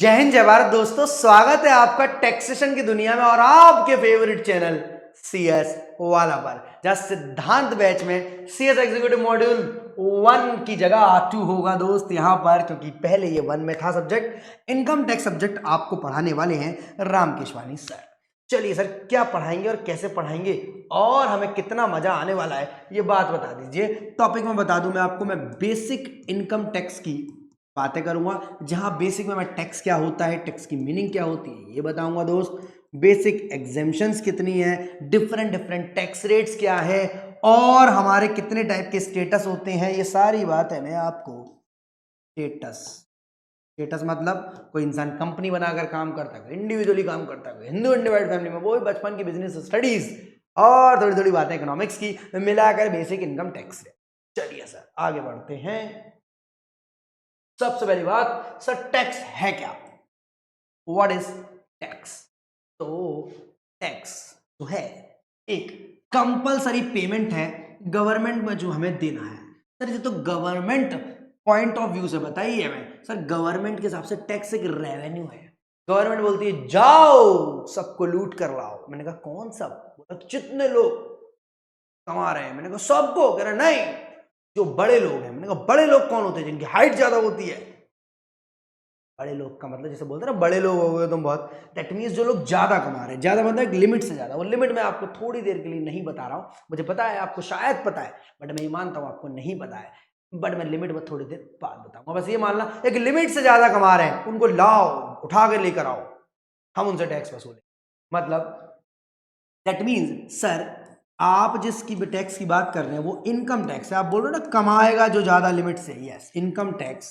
जय हिंद जय भारत दोस्तों, स्वागत है आपका टैक्सेशन की दुनिया में और आपके फेवरेट चैनल सीएस वाला पर, जहां सिद्धांत बैच में सीएस एग्जीक्यूटिव मॉड्यूल 1 की जगह R2 होगा दोस्त यहां पर, क्योंकि पहले ये 1 में था सब्जेक्ट इनकम टैक्स सब्जेक्ट आपको पढ़ाने वाले हैं राम केशवानी सर। चलिए सर, क्या पढ़ाएंगे और कैसे पढ़ाएंगे और हमें कितना मजा आने वाला है ये बात बता दीजिए। टॉपिक में बता दूं मैं आपको, मैं बेसिक इनकम टैक्स की बातें करूंगा, जहां बेसिक में मैं टैक्स क्या होता है, टैक्स की मीनिंग क्या होती है ये बताऊंगा दोस्त। बेसिक एग्जेम्पशंस कितनी है, डिफरेंट डिफरेंट टैक्स रेट्स क्या है और हमारे कितने टाइप के स्टेटस होते हैं, ये सारी बात है मैं आपको। स्टेटस स्टेटस मतलब कोई इंसान कंपनी बनाकर काम करता है, इंडिविजुअली काम करता है, हिंदू इंडिवाइड फैमिली में, वो भी बचपन की बिजनेस स्टडीज और थोड़ी थोड़ी बातें इकोनॉमिक्स की मिलाकर बेसिक इनकम टैक्स है। चलिए सर आगे बढ़ते हैं। सबसे पहली बात सर, टैक्स है क्या? What is tax? तो टैक्स तो है एक कंपलसरी पेमेंट है गवर्नमेंट में जो हमें देना है। सर ये तो गवर्नमेंट पॉइंट ऑफ व्यू से बताइए हमें। सर गवर्नमेंट के हिसाब से टैक्स एक रेवेन्यू है। गवर्नमेंट बोलती है जाओ सबको लूट कर लाओ। मैंने कहा कौन सब? बोला जितने लोग कमा रहे हैं। मैंने कहा सबको। कह रहे नहीं, जो बड़े लोग हैं। मैंने कहा बड़े लोग कौन होते हैं? जिनकी हाइट ज्यादा होती है। बड़े लोग का मतलब जैसे बोलते हैं ना बड़े लोग हो गए तुम बहुत, दैट मीन्स जो लोग ज्यादा कमा रहे हैं। ज्यादा मतलब एक लिमिट से ज्यादा। वो लिमिट मैं आपको थोड़ी देर के लिए नहीं बता रहा हूँ, मुझे पता है आपको शायद पता है, बट मैं ये मानता हूँ आपको नहीं पता है, बट मैं लिमिट में थोड़ी देर बाद बताऊंगा। बस ये मानना एक लिमिट से ज्यादा कमा रहे हैं उनको लाओ, उठा के लेकर आओ, हम उनसे टैक्स वसूलें। मतलब दैट मीन्स सर आप जिसकी टैक्स की बात कर रहे हैं वो इनकम टैक्स है। आप बोल रहे हो ना कमाएगा जो ज्यादा लिमिट से, yes income tax,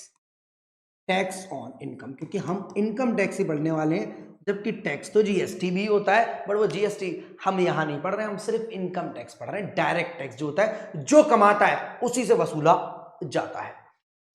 tax on income, क्योंकि हम इनकम टैक्स ही पढ़ने वाले हैं। जबकि टैक्स तो जीएसटी भी होता है, बट वो जीएसटी हम यहां नहीं पढ़ रहे हैं, हम सिर्फ इनकम टैक्स पढ़ रहे हैं। डायरेक्ट टैक्स जो होता है, जो कमाता है उसी से वसूला जाता है।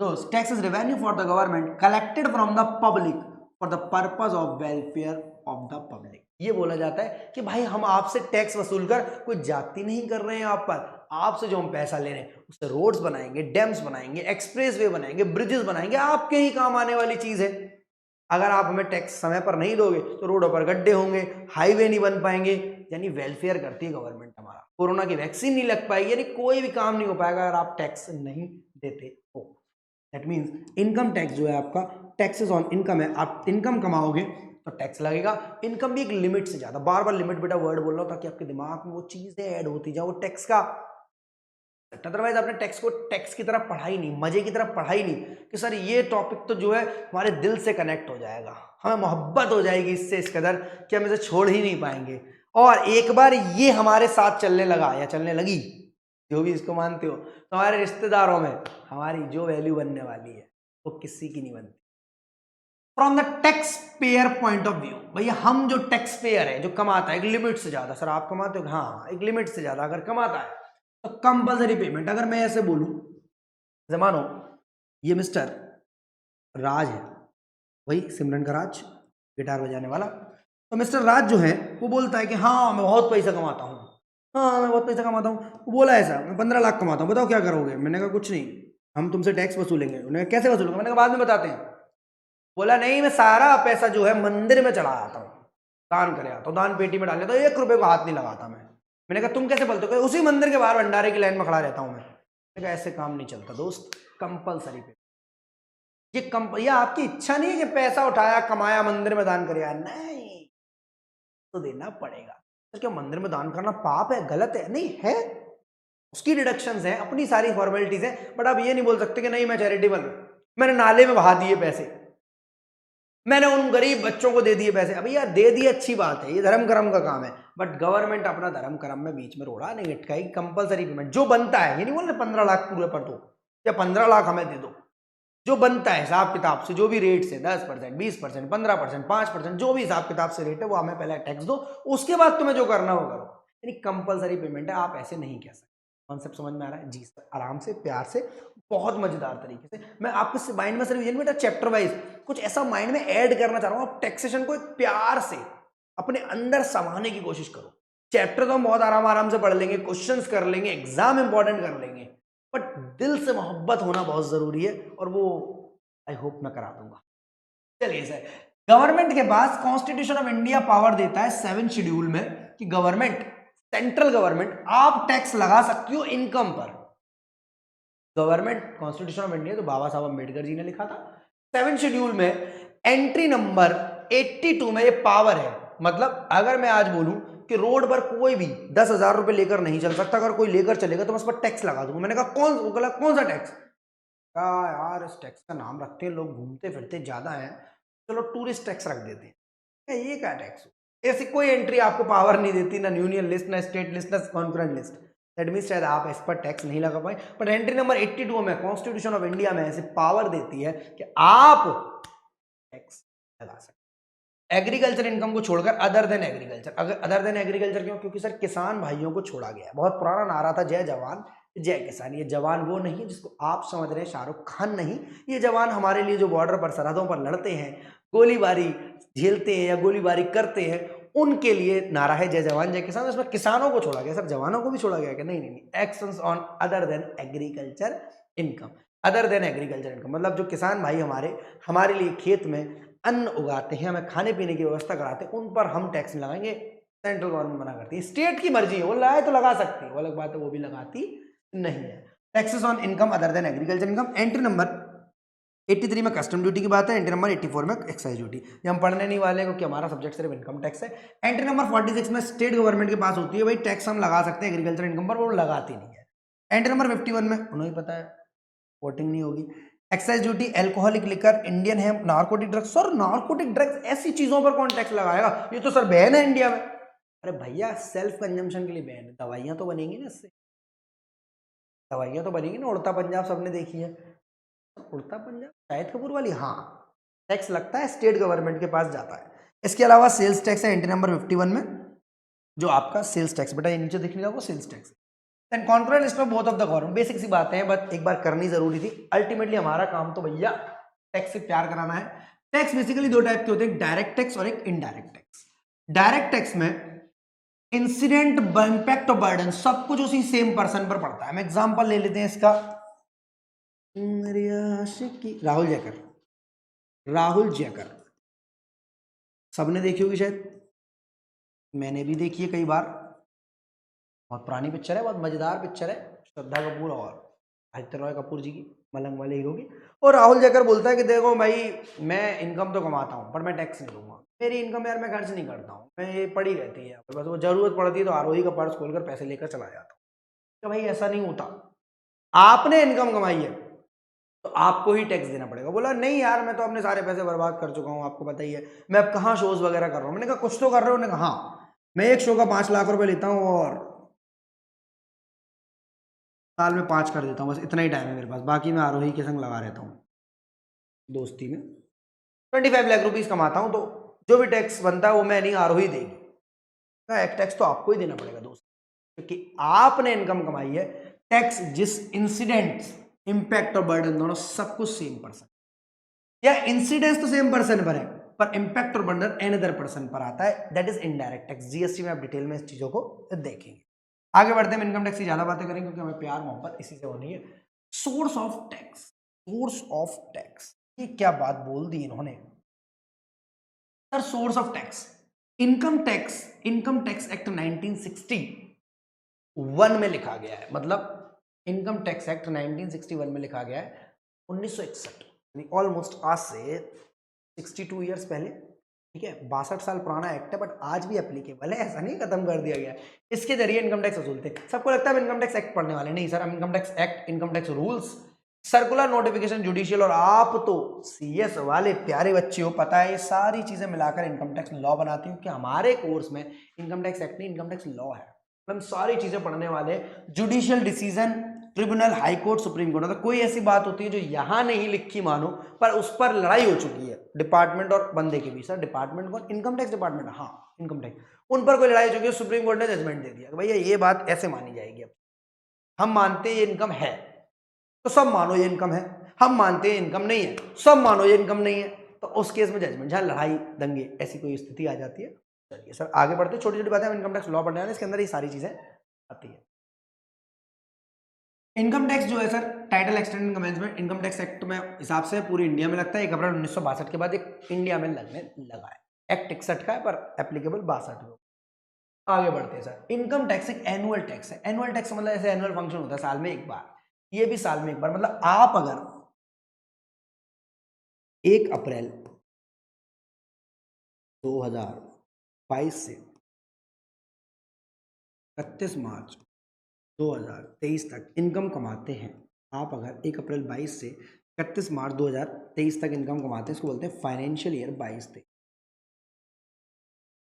तो tax is revenue for the government collected from the public for the purpose of welfare of the public. ये बोला जाता है कि भाई हम आपसे टैक्स वसूल कर कोई जाति नहीं कर रहे हैं आप पर। आपसे जो हम पैसा ले रहे हैं उससे रोड्स बनाएंगे, डैम्स बनाएंगे, एक्सप्रेस वे बनाएंगे, ब्रिजेस बनाएंगे, आपके ही काम आने वाली चीज है। अगर आप हमें टैक्स समय पर नहीं दोगे तो रोडों पर गड्ढे होंगे, हाईवे नहीं बन पाएंगे। यानी वेलफेयर करती है गवर्नमेंट हमारा। कोरोना की वैक्सीन नहीं लग पाएगी, यानी कोई भी काम नहीं हो पाएगा अगर आप टैक्स नहीं देते हो। दैट मीन्स इनकम टैक्स जो है आपका, टैक्सेस ऑन इनकम है। आप इनकम कमाओगे तो टैक्स लगेगा। इनकम भी एक लिमिट से ज्यादा, बार बार लिमिट बेटा वर्ड बोल रहा हूं ताकि आपके दिमाग में वो चीजें ऐड होती जाए, वो टैक्स का। अदरवाइज आपने टैक्स को टैक्स की तरह पढ़ा ही नहीं, मजे की तरह पढ़ा ही नहीं कि सर ये टॉपिक तो जो है हमारे दिल से कनेक्ट हो जाएगा, हमें मोहब्बत हो जाएगी इससे इस कदर कि हम इसे छोड़ ही नहीं पाएंगे। और एक बार ये हमारे साथ चलने लगा या चलने लगी, जो भी इसको मानते हो, तो हमारे रिश्तेदारों में हमारी जो वैल्यू बनने वाली है वो किसी की नहीं बनती। From the tax payer point of view, भैया हम जो टैक्स पेयर है, जो कमाता है एक लिमिट से ज्यादा। सर आप कमाते हो? हाँ, एक लिमिट से ज्यादा अगर कमाता है तो कंपलसरी पेमेंट। अगर मैं ऐसे बोलूं, जैसे मानो ये मिस्टर राज है, वही सिमरन का राज, गिटार बजाने वाला। तो मिस्टर राज जो है वो बोलता है कि हाँ मैं बहुत पैसा कमाता हूँ, हाँ मैं बहुत पैसा कमाता हूँ। वो बोला ऐसा, मैं 15 लाख कमाता हूँ, बताओ क्या करोगे? मैंने कहा कुछ नहीं, हम तुमसे टैक्स वसूलेंगे। उन्होंने कैसे वसूलेंगे? मैंने कहा बाद में बताते हैं। बोला नहीं, मैं सारा पैसा जो है मंदिर में चढ़ा आता हूँ, दान करे आता हूँ, दान पेटी में डाल देता हूँ, 1 रुपए को हाथ नहीं लगाता मैं। मैंने कहा तुम कैसे बोलते हो? उसी मंदिर के बाहर भंडारे की लाइन में खड़ा रहता हूँ मैं। मैंने कहा ऐसे काम नहीं चलता दोस्त, कंपलसरी पे ये आपकी इच्छा नहीं है कि पैसा उठाया कमाया मंदिर में दान करे, नहीं तो देना पड़ेगा। तो क्या मंदिर में दान करना पाप है, गलत है? नहीं है, उसकी डिडक्शंस हैं, अपनी सारी फॉर्मेलिटीज हैं। बट आप ये नहीं बोल सकते कि नहीं मैं चैरिटेबल हूं, मैंने नाले में बहा दिए पैसे, मैंने उन गरीब बच्चों को दे दिए पैसे। अभी यार दे दिए अच्छी बात है, ये धर्म कर्म का काम है, बट गवर्नमेंट अपना धर्म कर्म में बीच में रोड़ा नहीं अटकाएगी। कंपलसरी पेमेंट जो बनता है, ये नहीं बोल रहे 15 लाख पूरे पर दो या 15 लाख हमें दे दो, जो बनता है हिसाब किताब से, जो भी रेट से 10%, 20%, 15%, 5%, जो भी हिसाब किताब से रेट है वो हमें पहले टैक्स दो, उसके बाद तुम्हें जो करना हो करो। यानी कंपलसरी पेमेंट है, आप ऐसे नहीं कह सकते। कॉन्सेप्ट समझ में आ रहा है? जी सर, आराम से प्यार से बहुत मजेदार तरीके से मैं आपके माइंड में सिर्फ बेटा चैप्टर वाइज कुछ ऐसा माइंड में ऐड करना चाह रहा हूं। आप टैक्सेशन को एक प्यार से अपने अंदर समाने की कोशिश करो। चैप्टर तो हम बहुत आराम आराम से पढ़ लेंगे, क्वेश्चंस कर लेंगे, एग्जाम इंपॉर्टेंट कर लेंगे, बट दिल से मोहब्बत होना बहुत जरूरी है और वो आई होप मैं करा दूंगा। चलिए सर, गवर्नमेंट के पास कॉन्स्टिट्यूशन ऑफ इंडिया पावर देता है 7 शेड्यूल में कि गवर्नमेंट, सेंट्रल गवर्नमेंट आप टैक्स लगा सकती हो इनकम पर। गवर्नमेंट कॉन्स्टिट्यूशन ऑफ इंडिया तो बाबा साहब अम्बेडकर जी ने लिखा था, 7 शेड्यूल में एंट्री नंबर 82 में ये पावर है। मतलब अगर मैं आज बोलूं कि रोड पर कोई भी 10,000 रुपए लेकर नहीं चल सकता, अगर कोई लेकर चलेगा तो मैं उस पर टैक्स लगा दूंगा। मैंने कहा कौन सा टैक्स? कहा यार इस टैक्स का नाम रखते हैं, लोग घूमते फिरते ज्यादा हैं, चलो टूरिस्ट टैक्स रख देते हैं। ये क्या टैक्स? ऐसी कोई एंट्री आपको पावर नहीं देती, ना यूनियन लिस्ट, ना स्टेट लिस्ट, ना कॉन्करेंट लिस्ट। दैट मीन्स शायद आप इस पर टैक्स नहीं लगा पाए, पर एंट्री नंबर 82 में कॉन्स्टिट्यूशन ऑफ इंडिया में ऐसे पावर देती है कि आप टैक्स लगा सकते। एग्रीकल्चर इनकम को छोड़कर other than agriculture. Other than agriculture क्यों? क्योंकि सर किसान भाइयों को छोड़ा गया है। बहुत पुराना नारा था, जय जवान जय किसान। ये जवान वो नहीं जिसको आप समझ रहे हैं शाहरुख खान नहीं, ये जवान हमारे लिए जो बॉर्डर पर सरहदों पर लड़ते हैं, गोलीबारी झेलते हैं या गोलीबारी करते हैं, उनके लिए नारा है जय जवान जय किसान। इसमें किसानों को छोड़ा गया। सर जवानों को भी छोड़ा गया क्या? नहीं, actions on other than agriculture income. Other than agriculture income मतलब जो किसान भाई हमारे लिए खेत में अन्न उगाते हैं, हमें खाने पीने की व्यवस्था कराते हैं, उन पर हम टैक्स लगाएंगे। सेंट्रल गवर्नमेंट मना करती है, स्टेट की मर्जी है, वो लगाए तो लगा सकती है, वो अलग बात है, वो भी लगाती नहीं है। Taxes on income other than agriculture income. Entry number 83 में कस्टम ड्यूटी की बात है, एंट्री नंबर 84 में एक्साइज ड्यूटी। ये हम पढ़ने नहीं वाले क्योंकि हमारा सब्जेक्ट सिर्फ इनकम टैक्स है। एंट्री नंबर 46 में स्टेट गवर्नमेंट के पास होती है भाई टैक्स हम लगा सकते हैं एग्रीकल्चर इनकम पर, वो लगाती नहीं है। एंट्री नंबर 51 में उन्हें ही पता है, वोटिंग नहीं होगी। Excise duty alcoholic liquor, Indian hemp, narcotic drugs. Sir narcotic drugs ऐसी चीजों पर कौन टैक्स लगाएगा? ये तो सर बैन है इंडिया में। अरे भैया सेल्फ कंजम्पशन के लिए बैन है, दवाइयां तो बनेंगी ना इससे, दवाइयां तो बनेंगी ना। उड़ता पंजाब सबने देखी है, उड़ता पंजाब शाहिद कपूर वाली, हाँ टैक्स लगता है, स्टेट गवर्नमेंट के पास जाता है। इसके अलावा सेल्स टैक्स है एंट्री नंबर 51 में, जो आपका सेल्स टैक्स, बेटा ये नीचे दिख नहीं रहा वो सेल्स टैक्स है। Then concurrent list of both of the government. Basic सी बातें हैं, बट एक बार करनी जरूरी थी। अल्टीमेटली हमारा काम तो भैया टैक्स से प्यार कराना है। टैक्स बेसिकली दो टाइप के होते हैं, एक डायरेक्ट टैक्स और एक इनडायरेक्ट टैक्स। डायरेक्ट टैक्स में इंसिडेंट इंपैक्ट ऑफ बर्डन सब कुछ उसी सेम पर्सन पर पड़ता है। हम एग्जांपल ले लेते हैं इसका, राहुल जयकर सबने देखी होगी शायद, मैंने भी देखी है कई बार। बहुत पुरानी पिक्चर है, बहुत मजेदार पिक्चर है, श्रद्धा कपूर और आदित्य रॉय कपूर जी की, मलंग वाले हीरो की। और राहुल जयकर बोलता है कि देखो भाई मैं इनकम तो कमाता हूँ पर मैं टैक्स नहीं दूंगा, मेरी इनकम यार मैं खर्च नहीं करता हूँ, मैं ये पड़ी रहती है, बस वो जरूरत पड़ती है तो आरोही का पर्स खोलकर पैसे लेकर चला जाता हूँ। तो भाई ऐसा नहीं होता, आपने इनकम कमाई है तो आपको ही टैक्स देना पड़ेगा। बोला नहीं यार मैं तो अपने सारे पैसे बर्बाद कर चुका हूँ, आपको पता ही है, मैं अब कहाँ शोज वगैरह कर रहा हूँ। मैंने कहा कुछ तो कर रहे हो? उन्होंने कहा हाँ मैं एक शो का 5 लाख रुपए लेता हूँ और साल में 5 कर देता हूँ, बस इतना ही टाइम है मेरे पास, बाकी मैं आरोही के संग लगा रहता हूँ दोस्ती में। 25 लाख रुपीज कमाता हूँ तो जो भी टैक्स बनता है वो मैं नहीं आरोही देगी। एक टैक्स तो आपको ही देना पड़ेगा दोस्त, क्योंकि आपने इनकम कमाई है। टैक्स जिस इंसिडेंट्स इंपैक्ट और बर्डन दोनों सब कुछ सेम पर्सन, या इंसिडेंस तो सेम पर्सन पर है पर इंपैक्ट और बर्डन अनदर पर्सन पर आता है, that is indirect tax. GST में आप डिटेल में इस चीजों को देखेंगे। आगे बढ़ते हैं, इनकम टैक्स की ज्यादा बातें करेंगे क्योंकि हमें प्यार मोहब्बत इसी से होनी है। Source of tax, source of tax, ये क्या बात बोल दी इन्होंने sir. Source of tax, income tax act 1961 में लिखा गया है। मतलब इनकम टैक्स एक्ट 1961 में लिखा गया है 1961, ऑलमोस्ट आज से 62 ईयर्स पहले, ठीक है, 62 साल पुराना एक्ट है, बट आज भी एप्लीकेबल है, ऐसा नहीं खत्म कर दिया गया है। इसके जरिए इनकम टैक्स वसूलते हैं। सबको लगता है हम इनकम टैक्स एक्ट पढ़ने वाले, नहीं सर, हम income tax act, income tax rules, circular notification, judicial, और आप तो सीएस वाले प्यारे बच्चे हो, पता है ये सारी चीजें मिलाकर इनकम टैक्स लॉ बनाती हूँ कि हमारे कोर्स में इनकम टैक्स एक्ट नहीं इनकम टैक्स लॉ है। हम सारी चीजें पढ़ने वाले, judicial decision, tribunal, high court, supreme court, अगर कोई ऐसी बात होती है जो यहां नहीं लिखी मानो पर उस पर लड़ाई हो चुकी है डिपार्टमेंट और बंदे के बीच। सर डिपार्टमेंट कौन? इनकम टैक्स डिपार्टमेंट, हाँ इनकम टैक्स, उन पर कोई लड़ाई हो चुकी है, सुप्रीम कोर्ट ने जजमेंट दे दिया कि भैया ये बात ऐसे मानी जाएगी, अब हम मानते हैं ये इनकम है तो सब मानो ये इनकम है, हम मानते हैं इनकम नहीं है सब मानो ये इनकम नहीं है, तो उस केस में जजमेंट, जहां लड़ाई दंगे ऐसी कोई स्थिति आ जाती है। चलिए सर आगे बढ़ते, छोटी छोटी बातें हम इनकम टैक्स लॉ पढ़ने वाले, इसके अंदर ये सारी चीजें आती है। इनकम टैक्स जो है sir, title extend and commencement income tax act में हिसाब से पूरी इंडिया में लगता है 1 अप्रैल 1962 के बाद एक इंडिया में लगने लगा है। एक्ट 61 का है पर एप्लीकेबल 62 में। आगे बढ़ते हैं सर। इनकम टैक्स एक एनुअल टैक्स है। एनुअल टैक्स मतलब ऐसे एनुअल फंक्शन होता है साल में एक बार, ये भी साल में एक बार। मतलब आप अगर 1 अप्रैल 2022 से 31 मार्च 2023 तक इनकम कमाते हैं, आप अगर 1 अप्रैल 22 से 31 मार्च 2023 तक इनकम कमाते हैं, इसको बोलते हैं फाइनेंशियल ईयर 22-23।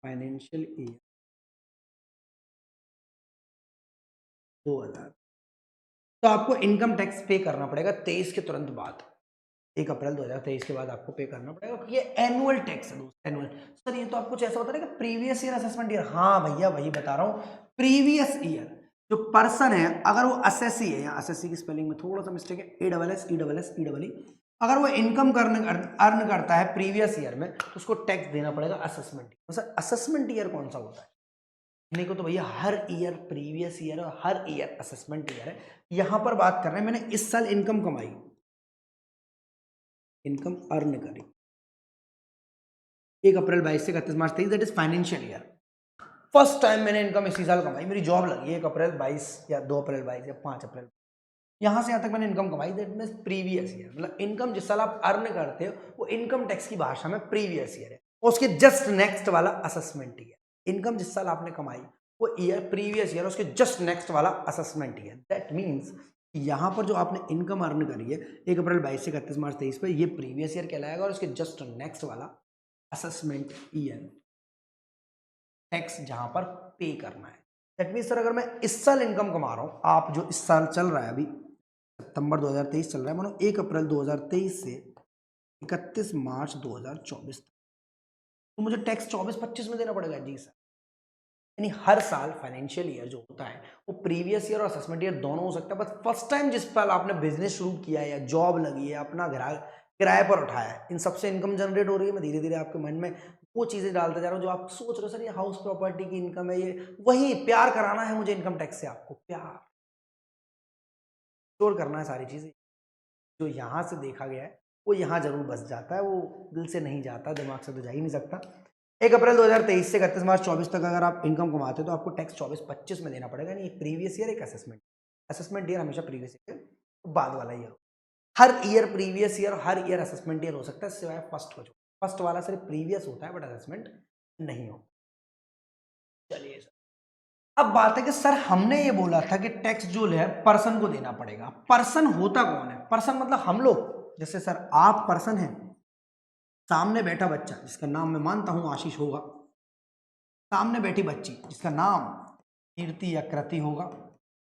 फाइनेंशियल ईयर 2000, तो आपको इनकम टैक्स पे करना पड़ेगा 23 के तुरंत बाद। 1 अप्रैल 2023 के बाद आपको पे करना पड़ेगा, क्योंकि ये एनुअल टैक्स है दोस्त, एनुअल। सर ये तो आपको ऐसा होता है कि प्रीवियस ईयर असेसमेंट ईयर, हाँ भैया वही बता रहा हूँ। प्रीवियस ईयर जो पर्सन है, अगर वो असेसी है, या असेसी की स्पेलिंग में थोड़ा सा मिस्टेक है, ASSESSEEE, अगर वो इनकम अर्न करता है प्रीवियस ईयर में, तो उसको टैक्स देना पड़ेगा असेसमेंट। तो सर असेसमेंट ईयर कौन सा होता है? नहीं को तो भैया हर ईयर प्रीवियस ईयर और हर ईयर असेसमेंट ईयर है। यहां पर बात कर रहे हैं मैंने इस साल इनकम कमाई, इनकम अर्न करी 1 अप्रैल 22 से 31 मार्च 23, that is financial year. First time मैंने इनकम इसी साल कमाई, मेरी जॉब लगी 1 अप्रैल 22 या 2 अप्रैल 22 या 5 अप्रैल, यहां से यहां तक मैंने इनकम कमाई, दैट मीन्स प्रीवियस ईयर। मतलब इनकम जिस साल आप अर्न करते हो वो इनकम टैक्स की भाषा में प्रीवियस ईयर है, और उसके जस्ट नेक्स्ट वाला असेसमेंट ईयर। इनकम जिस साल आपने कमाई वो ईयर प्रीवियस ईयर, उसके जस्ट नेक्स्ट वाला असेसमेंट ईयर। दैट मीन्स यहां पर जो आपने इनकम अर्न करी है 1 अप्रैल 22 से 31 मार्च 23 पर, ये प्रीवियस ईयर कहलाएगा, और उसके जस्ट नेक्स्ट वाला असेसमेंट ईयर टैक्स जहां पर पे करना है। दैट मीन्स सर अगर मैं इस साल इनकम कमा रहा हूं, आप जो इस साल चल रहा है अभी सितंबर 2023 चल रहा है, मानो 1 अप्रैल 2023 से 31 मार्च 2024 तक, तो मुझे टैक्स 24-25 में देना पड़ेगा। जी सर, यानी हर साल फाइनेंशियल ईयर जो होता है वो प्रीवियस ईयर और असेसमेंट ईयर दोनों हो सकता है, बस फर्स्ट टाइम जिस साल आपने बिजनेस शुरू किया है या जॉब लगी है, अपना किराए पर उठाया है, इन सबसे इनकम जनरेट हो रही है। मैं धीरे धीरे आपके मन में वो चीजें डालता जा रहा हूँ जो आप सोच रहे हो, सर ये हाउस प्रॉपर्टी की इनकम है, ये वही प्यार कराना है मुझे इनकम टैक्स से, आपको प्यार स्टोर करना है सारी चीजें। जो यहाँ से देखा गया है वो यहाँ जरूर बस जाता है, वो दिल से नहीं जाता, दिमाग से तो जा ही नहीं सकता। 1 अप्रैल 2023 से 31 मार्च 24 तक अगर आप इनकम कमाते हो तो आपको टैक्स 24-25 में देना पड़ेगा। नहीं, प्रीवियस ईयर एक असेसमेंट, असेसमेंट ईयर हमेशा प्रीवियस ईयर बाद वाला ईयर हो। हर ईयर प्रीवियस ईयर और हर ईयर असेसमेंट ईयर हो सकता है, सिवाय फर्स्ट को, जो फर्स्ट वाला सिर्फ प्रीवियस होता है बट असेसमेंट नहीं हो। चलिए सर, अब बात है कि सर हमने ये बोला था कि टैक्स जो है पर्सन को देना पड़ेगा। पर्सन होता कौन है? पर्सन मतलब हम लोग, जैसे सर आप पर्सन हैं, सामने बैठा बच्चा जिसका नाम मैं मानता हूं आशीष होगा, सामने बैठी बच्ची जिसका नाम कीर्ति या कृति होगा,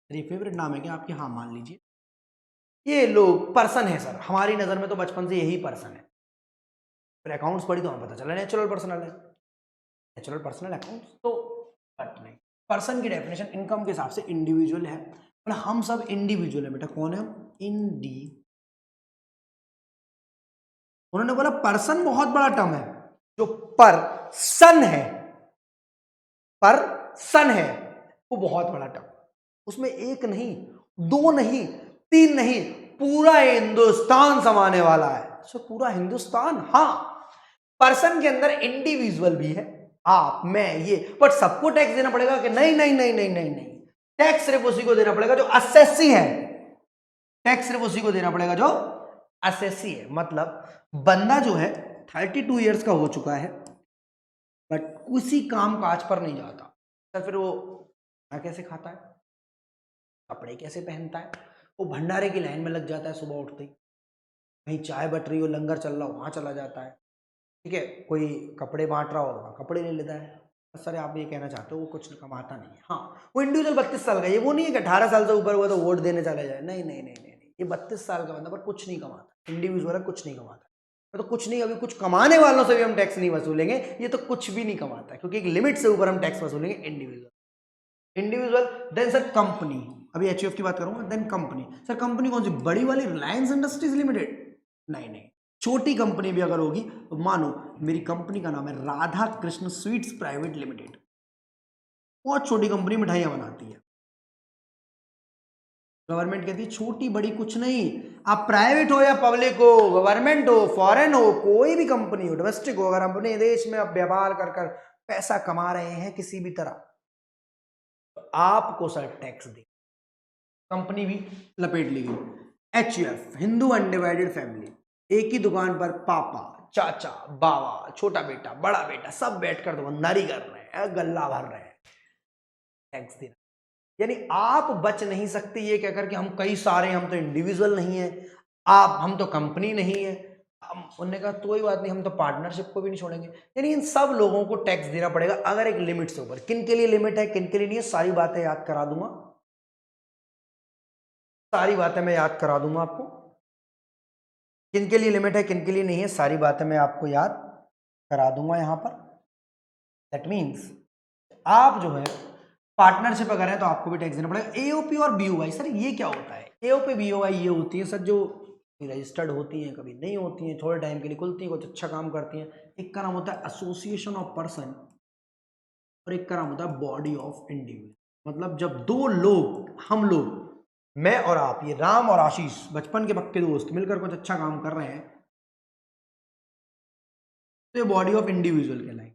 मेरी फेवरेट नाम है क्या आपके? हाँ मान लीजिए, ये लोग पर्सन है सर, हमारी नजर में तो बचपन से यही पर्सन है। फिर अकाउंट्स पढ़ी तो हमें पता चला नेचुरल पर्सनल है, नेचुरल पर्सनल अकाउंट्स, तो बट नहीं, पर्सन की डेफिनेशन इनकम के हिसाब से इंडिविजुअल है, और हम सब इंडिविजुअल है बेटा। कौन है हम? उन्होंने बोला पर्सन बहुत बड़ा टर्म है, जो पर्सन है, पर्सन है वो बहुत बड़ा टर्म, उसमें एक नहीं, दो नहीं, तीन नहीं, पूरा हिंदुस्तान समाने वाला है। सो पूरा हिंदुस्तान, हाँ, पर्सन के अंदर इंडिविजुअल भी है, आप मैं ये, बट सबको टैक्स देना पड़ेगा कि नहीं नहीं नहीं नहीं नहीं नहीं, टैक्स सिर्फ उसी को देना पड़ेगा जो असेसी है, टैक्स सिर्फ उसी को देना पड़ेगा जो असेसी है। मतलब बंदा जो है 32 ईयर्स का हो चुका है बट किसी काम काज पर नहीं जाता, तो फिर वो खाना कैसे खाता है, कपड़े कैसे पहनता है? वो भंडारे की लाइन में लग जाता है सुबह उठते ही, कहीं चाय बट रही हो, लंगर चल रहा हो, वहां चला जाता है, ठीक है, कोई कपड़े बांट रहा हो तो वहाँ कपड़े ले लेता है। सर आप ये कहना चाहते हो वो कुछ कमाता नहीं है? हाँ, वो इंडिविजुअल 32 साल का, ये वो नहीं है कि 18 साल से ऊपर हुआ तो वोट देने चला जाए, नहीं नहीं नहीं नहीं, ये 32 साल का बंदा पर कुछ नहीं कमाता, इंडिविजुअल है, कुछ नहीं कमाता। तो कुछ नहीं, अभी कुछ कमाने वालों से भी हम टैक्स नहीं वसूलेंगे, ये तो कुछ भी नहीं कमाता है, क्योंकि एक लिमिट से ऊपर हम टैक्स वसूलेंगे individual. Individual, then sir company, अभी एचयूएफ की बात करूंगा, देन कंपनी। सर कंपनी कौन सी? बड़ी वाली रिलायंस इंडस्ट्रीज लिमिटेड? नहीं नहीं, छोटी कंपनी भी अगर होगी तो मानो मेरी कंपनी का नाम है Radha Krishna sweets private limited, बहुत छोटी कंपनी, मिठाइयां बनाती है, गवर्नमेंट कहती है छोटी बड़ी कुछ नहीं, आप प्राइवेट हो या पब्लिक हो, गवर्नमेंट हो, फॉरेन हो, कोई भी कंपनी हो, डोमेस्टिक हो, अगर अपने देश में आप व्यापार कर कर पैसा कमा रहे हैं किसी भी तरह, तो आपको सर टैक्स दे। कंपनी भी लपेट ली गई। HUF, हिंदू अनडिवाइडेड फैमिली, एक ही दुकान पर पापा, चाचा, बाबा, छोटा बेटा, बड़ा बेटा सब बैठकर दुकानदारी कर रहे हैं, गल्ला भर रहे हैं, टैक्स देना। यानी आप बच नहीं सकते ये कहकर कि हम कई सारे, हम तो इंडिविजुअल नहीं है, हम तो कंपनी नहीं है। उन्होंने कहा तो कोई बात नहीं, हम तो पार्टनरशिप को भी नहीं छोड़ेंगे। यानी इन सब लोगों को टैक्स देना पड़ेगा, अगर एक लिमिट से ऊपर। किन के लिए लिमिट है, किन के लिए नहीं है, सारी बातें याद करा दूंगा, सारी बातें मैं याद करा दूंगा आपको। किन के लिए लिमिट है, किन के लिए नहीं है, सारी बातें मैं आपको याद करा दूंगा यहां पर। दैट मीन्स आप जो है पार्टनरशिप अगर है तो आपको भी टैक्स देना पड़ेगा। एओपी और बीओआई, सर ये क्या होता है? एओपी बीओआई ये होती है सर जो रजिस्टर्ड होती हैं, कभी नहीं होती हैं, थोड़े टाइम के लिए खुलती हैं, कुछ अच्छा काम करती हैं। एक का नाम होता है एसोसिएशन ऑफ पर्सन और एक का नाम होता है बॉडी ऑफ इंडिविजुअल। मतलब जब दो लोग, हम लोग, मैं और आप, ये राम और आशीष बचपन के पक्के दोस्त मिलकर कुछ अच्छा काम कर रहे हैं तो ये बॉडी ऑफ इंडिविजुअल कहलाएगी।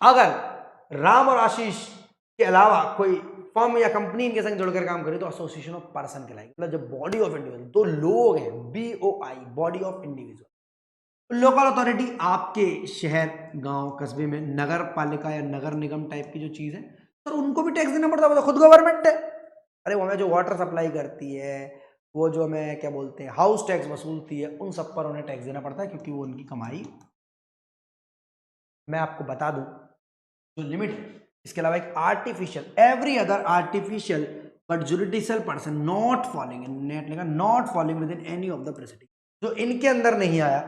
अगर राम और आशीष के अलावा कोई फर्म या कंपनी इनके संग जुड़कर काम करे तो एसोसिएशन ऑफ पर्सन कहलाएगी। मतलब जब बॉडी ऑफ इंडिविजुअल, दो लोग हैं, BOI, body of individual. Local authority आपके शहर, गांव, कस्बे में नगर पालिका या नगर निगम टाइप की जो चीज है सर, उनको भी टैक्स देना पड़ता है, वो तो खुद गवर्नमेंट है। अरे वो हमें जो वाटर सप्लाई करती है, वो जो हमें क्या बोलते हैं हाउस टैक्स वसूलती है, उन सब पर उन्हें टैक्स देना पड़ता है क्योंकि वो उनकी कमाई। मैं आपको बता दूं जो लिमिट है, इसके अलावा एक artificial, every other artificial but judicial person not falling in, net लिखा, not falling within any of the preceding, जो इनके अंदर नहीं आया।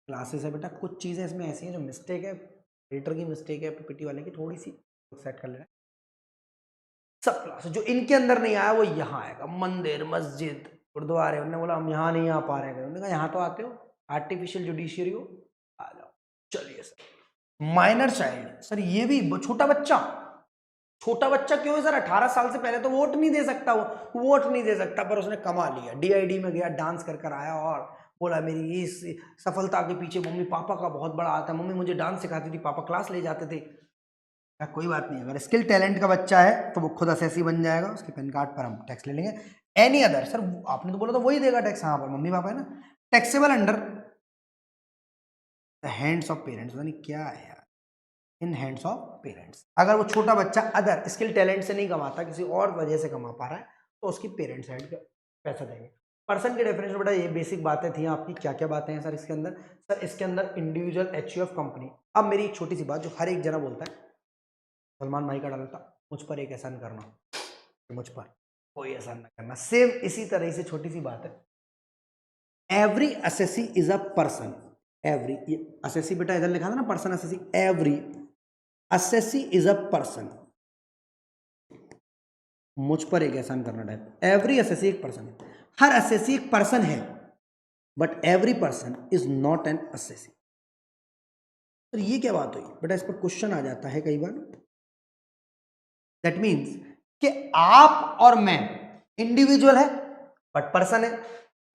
क्लासेस है बेटा, कुछ चीजें इसमें ऐसी हैं जो मिस्टेक है, एडिटर की मिस्टेक है, PPT वाले की थोड़ी सी सेट कर लेना। सब क्लास जो इनके अंदर नहीं आया वो यहाँ आएगा। मंदिर, मस्जिद, गुरुद्वारे, उन्होंने बोला हम यहाँ नहीं आ पा रहे हैं, उन्होंने कहा यहाँ तो आते हो, आर्टिफिशियल जुडिशियरी हो, आ जाओ। चलिए सर, माइनर चाइल्ड, सर ये भी छोटा बच्चा, छोटा बच्चा क्यों है सर? 18 साल से पहले तो वोट नहीं दे सकता, वो वोट नहीं दे सकता, पर उसने कमा लिया, DID में गया, डांस कर कर आया और बोला मेरी इस सफलता के पीछे मम्मी पापा का बहुत बड़ा हाथ है, मम्मी मुझे डांस सिखाती थी, पापा क्लास ले जाते थे। या कोई बात नहीं, अगर स्किल टैलेंट का बच्चा है तो वो खुद असेसी बन जाएगा, उसके पैन कार्ड पर हम टैक्स ले लेंगे। एनी अदर, सर आपने तो बोला तो वही देगा टैक्स, हाँ पर मम्मी पापा है ना, taxable under the hands of parents. यानी क्या है यार, इन हैंड्स ऑफ पेरेंट्स। अगर वो छोटा बच्चा अदर स्किल टैलेंट से नहीं कमाता, किसी और वजह से कमा पा रहा है, तो उसकी पेरेंट्स साइड का पैसा देंगे। पर्सन के डेफिनेशन बेटा ये बेसिक बातें थी आपकी। क्या क्या बातें हैं सर इसके अंदर? सर इसके अंदर इंडिविजुअल, HUF, कंपनी। अब मेरी एक छोटी सी बात जो हर एक जना बोलता है, सलमान भाई का डाला था, मुझ पर एक एहसान करना, मुझ पर कोई एहसान ना करना, सेम इसी तरह से छोटी सी बात है। Every assessee is a person, every, ये असेसी बेटा इधर लिखा था ना, person assessee, every assessee is a person, मुझ पर एक एहसान करना टाइप। एवरी असेसी एक पर्सन है, हर असेसी एक पर्सन है, but every person is not an assessee. तो ये क्या बात हुई बेटा? इस पर क्वेश्चन आ जाता है कई बार। दैट मीन्स कि आप और मैं इंडिविजुअल है बट पर्सन है।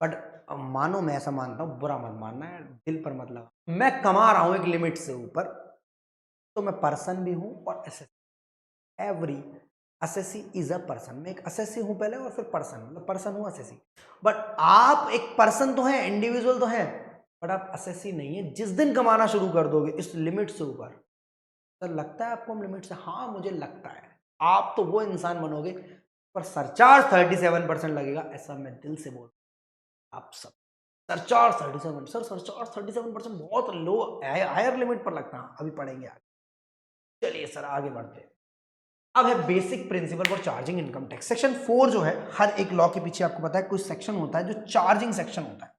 बट मानो, मैं ऐसा मानता हूं, बुरा मत मानना है, दिल पर मत लगा, मैं कमा रहा हूं एक लिमिट से ऊपर, तो मैं पर्सन भी हूं और assessee. Every assessee is a person, मैं एक असेसी हूं पहले और फिर पर्सन, मतलब पर्सन हूं, असेसी। बट आप एक पर्सन तो है, इंडिविजुअल तो है, बट आप असेसी नहीं है। जिस दिन कमाना शुरू कर दोगे इस लिमिट से ऊपर, सर लगता है आपको हम लिमिट से? हाँ मुझे लगता है, आप तो वो इंसान बनोगे पर सरचार्ज 37% लगेगा, ऐसा मैं दिल से बोल। आप सब सरचार्ज 37, सर सरचार्ज 37% बहुत लो, हायर लिमिट पर लगता है, अभी पढ़ेंगे आगे। चलिए सर आगे बढ़ते हैं। अब है basic principle for charging income tax. Section 4 जो है, हर एक लॉ के पीछे आपको पता है कोई सेक्शन होता है जो चार्जिंग सेक्शन होता है।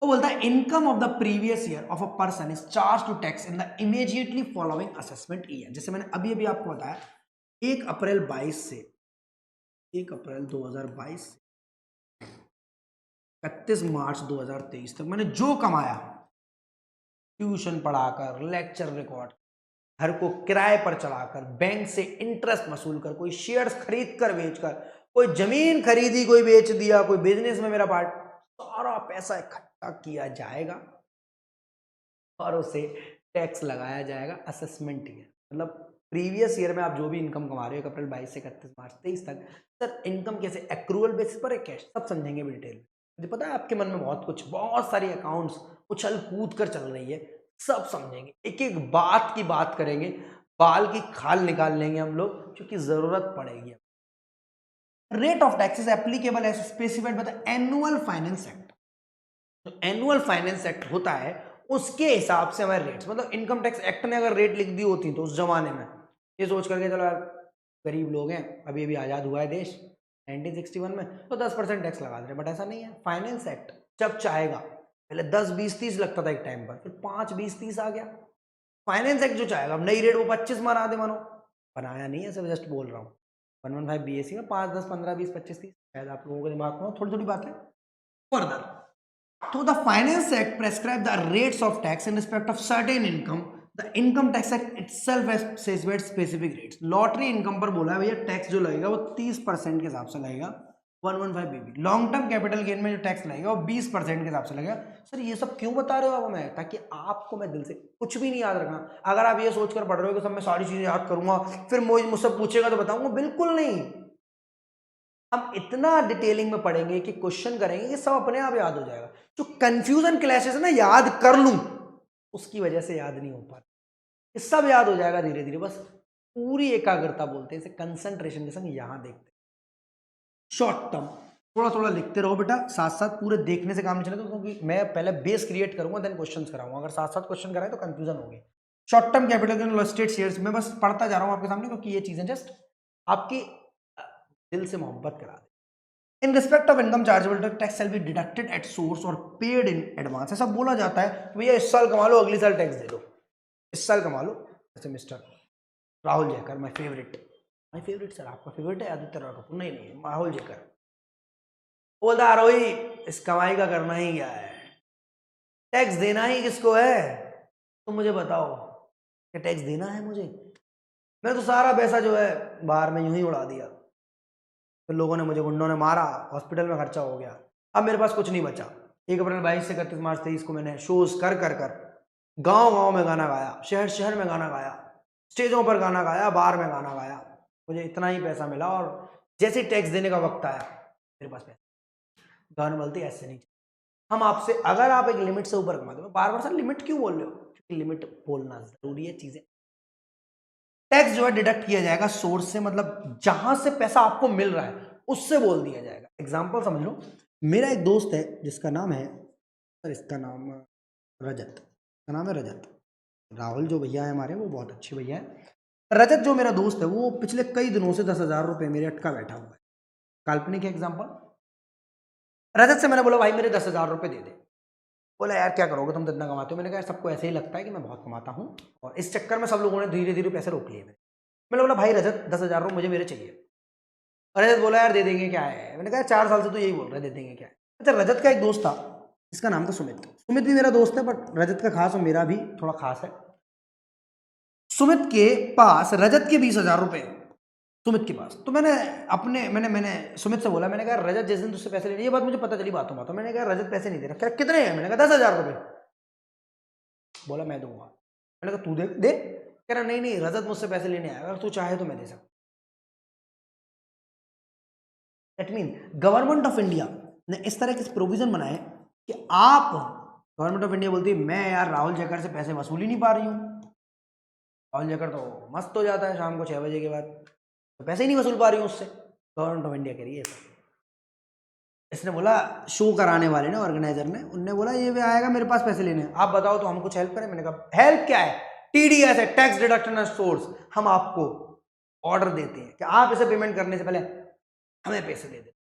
वो बोलता है income of the previous year of a person is charge to tax in the immediately following assessment year. जैसे मैंने अभी अभी आपको बताया 1 अप्रैल 22 से 1 अप्रैल 2022 से 31 मार्च 2023 तक मैंने जो कमाया, ट्यूशन पढ़ाकर, लेक्चर रिकॉर्ड, घर को किराए पर चढ़ाकर, बैंक से इंटरेस्ट वसूल कर, कोई शेयर्स खरीद कर बेचकर, कोई जमीन खरीदी, कोई बेच दिया, कोई बिजनेस में मेरा पार्ट, सारा पैसा इकट्ठा किया जाएगा और उसे टैक्स लगाया जाएगा असेसमेंट ईयर। मतलब प्रीवियस ईयर में आप जो भी इनकम कमा रहे हो अप्रैल 22 से 31 मार्च 23 तक, सर इनकम कैसे, एक्रूअल बेसिस पर है, कैश, सब समझेंगे भी डिटेल में। मुझे पता है आपके मन में बहुत सारी अकाउंट्स उछल कूद कर चल रही है, सब समझेंगे, एक एक बात की बात करेंगे, बाल की खाल निकाल लेंगे हम लोग, क्योंकि जरूरत पड़ेगी। Rate of taxes applicable as specified by the annual finance act. तो एनुअल फाइनेंस एक्ट होता है, उसके हिसाब से हमारे रेट्स, मतलब इनकम टैक्स एक्ट ने अगर रेट लिख दी होती तो उस जमाने में ये सोच करके चलो यार गरीब लोग हैं, अभी अभी आजाद हुआ है देश 1961 में, तो 10% टैक्स लगा दे रहे, बट ऐसा नहीं है। फाइनेंस एक्ट जब चाहेगा, पहले 10, 20, 30 लगता था एक टाइम पर, फिर 5, 20, 30 आ गया। फाइनेंस एक्ट जो चाहेगा, अब नई रेट वो 25 बना दे, मानो बनाया नहीं है, सिर्फ जस्ट बोल रहा हूँ। 115 बीएससी में 5, 10, 15, 20, 25, 30, शायद आप लोगों के दिमाग में थोड़ी थोड़ी बात है। फर्दर, तो the Finance Act prescribe the rates of tax in respect of certain income. The Income Tax Act itself has specified specific rates. Lottery income पर बोला है भैया टैक्स जो लगेगा वो 30% के हिसाब से लगेगा, 115 बीबी। लॉन्ग टर्म कैपिटल गेन में जो टैक्स लगेगा वो 20% के हिसाब से लगेगा। सर ये सब क्यों बता रहे हो आप हमें? ताकि आपको मैं दिल से कुछ भी नहीं याद रखना। अगर आप ये सोचकर पढ़ रहे हो कि सब मैं सारी चीजें याद करूंगा फिर मुझसे पूछेगा तो बताऊंगा, बिल्कुल नहीं। हम इतना डिटेलिंग में पढ़ेंगे कि क्वेश्चन करेंगे कि सब अपने आप याद हो जाएगा। जो कंफ्यूजन क्लैशेस है ना, याद कर लूं उसकी वजह से याद नहीं हो पाता, ये सब याद हो जाएगा धीरे धीरे। बस पूरी एकाग्रता बोलते हैं इसे, कंसंट्रेशन के संग यहां देखते हैं। शॉर्ट टर्म थोड़ा थोड़ा लिखते रहो बेटा, साथ साथ पूरे देखने से काम चलेगा, क्योंकि मैं पहले बेस क्रिएट करूंगा देन क्वेश्चन कराऊंगा। अगर साथ साथ क्वेश्चन कराए तो कंफ्यूजन होगी। Short term capital gain listed shares में बस पढ़ता जा रहा हूं आपके सामने, क्योंकि ये चीजें जस्ट आपकी दिल से मोहब्बत करा दे। In respect of income chargeable tax shall be deducted at source और पेड इन एडवांस। ऐसा बोला जाता है भैया इस साल कमा लो अगली साल टैक्स दे दो, इस साल कमा लो। जैसे mister Rahul Jaikar, my favourite sir, आपका फेवरेट है आदित्य रॉय कपूर? नहीं नहीं, राहुल जयकर बोलता रोही इस कमाई का करना ही क्या है, टैक्स देना ही किसको है, तो मुझे बताओ क्या टैक्स देना है मुझे? मैं तो सारा पैसा जो है बाहर में यूं ही उड़ा दिया, फिर लोगों ने मुझे, गुंडों ने मारा, हॉस्पिटल में खर्चा हो गया, अब मेरे पास कुछ नहीं बचा। 1 अप्रैल 22 से 31 मार्च 23 को मैंने शोज कर कर कर गांव गांव में गाना गाया, शहर शहर में गाना गाया, स्टेजों पर गाना गाया, बार में गाना गाया, मुझे इतना ही पैसा मिला। और जैसे ही टैक्स देने का वक्त आया मेरे पास पैसा, गवर्नमेंट बोलती है ऐसे नहीं। हम आपसे, अगर आप एक लिमिट से ऊपर कमाते हो, बार बार सर लिमिट क्यों बोल रहे हो? क्योंकि लिमिट बोलना जरूरी है। चीजें टैक्स जो है डिडक्ट किया जाएगा सोर्स से, मतलब जहां से पैसा आपको मिल रहा है उससे बोल दिया जाएगा। एग्जांपल समझ लो, मेरा एक दोस्त है जिसका नाम है, सर इसका नाम रजत, का नाम है रजत। राहुल जो भैया है हमारे, वो बहुत अच्छे भैया है। रजत जो मेरा दोस्त है वो पिछले कई दिनों से 10,000 रुपये मेरे अटका बैठा हुआ है। काल्पनिक एग्जाम्पल, रजत से मैंने बोला भाई मेरे 10,000 रुपये दे दे। बोला यार क्या करोगे तुम तो इतना कमाते हो? मैंने कहा सबको ऐसे ही लगता है कि मैं बहुत कमाता हूँ, और इस चक्कर में सब लोगों ने धीरे धीरे पैसे रोक लिए मेरे। मैंने बोला भाई रजत 10,000 रुपये मुझे मेरे चाहिए। रजत बोला यार दे देंगे क्या है? मैंने कहा 4 साल से तो यही बोल रहे दे देंगे क्या है। अच्छा, रजत का एक दोस्त था, इसका नाम था सुमित। सुमित भी मेरा दोस्त है, बट रजत का खास और मेरा भी थोड़ा खास है। सुमित के पास रजत के 20,000 रुपये, सुमित के पास। तो मैंने सुमित से बोला, मैंने कहा रजत जिस दिन तुझसे पैसे लेने, ये बात मुझे पता चली बातों बातों, मैंने कहा रजत पैसे नहीं दे रहा। कितने हैं? मैंने कहा 10,000 रुपये। बोला मैं दूंगा। मैंने कहा तू दे दे। कह रहा नहीं नहीं, रजत मुझसे पैसे लेने आया, अगर तू चाहे तो मैं दे सकता। That mean government of India ने इस तरह के प्रोविजन बनाए कि आप, गवर्नमेंट ऑफ इंडिया बोलती है मैं यार राहुल जयकर से पैसे वसूल ही नहीं पा रही हूँ। राहुल जयकर तो मस्त हो जाता है शाम को 6 बजे के बाद, तो पैसे ही नहीं वसूल पा रही हूँ उससे। गवर्नमेंट ऑफ इंडिया कह रही है सर। इसने बोला, शो कराने वाले ने, ऑर्गेनाइजर ने, उनने बोला ये भी आएगा मेरे पास पैसे लेने, आप बताओ तो हम कुछ हेल्प करें। मैंने कहा हेल्प क्या है? टीडीएस है, टैक्स डिडक्शन सोर्स। हम आपको ऑर्डर देते हैं कि आप इसे पेमेंट करने से पहले हमें पैसे दे दें।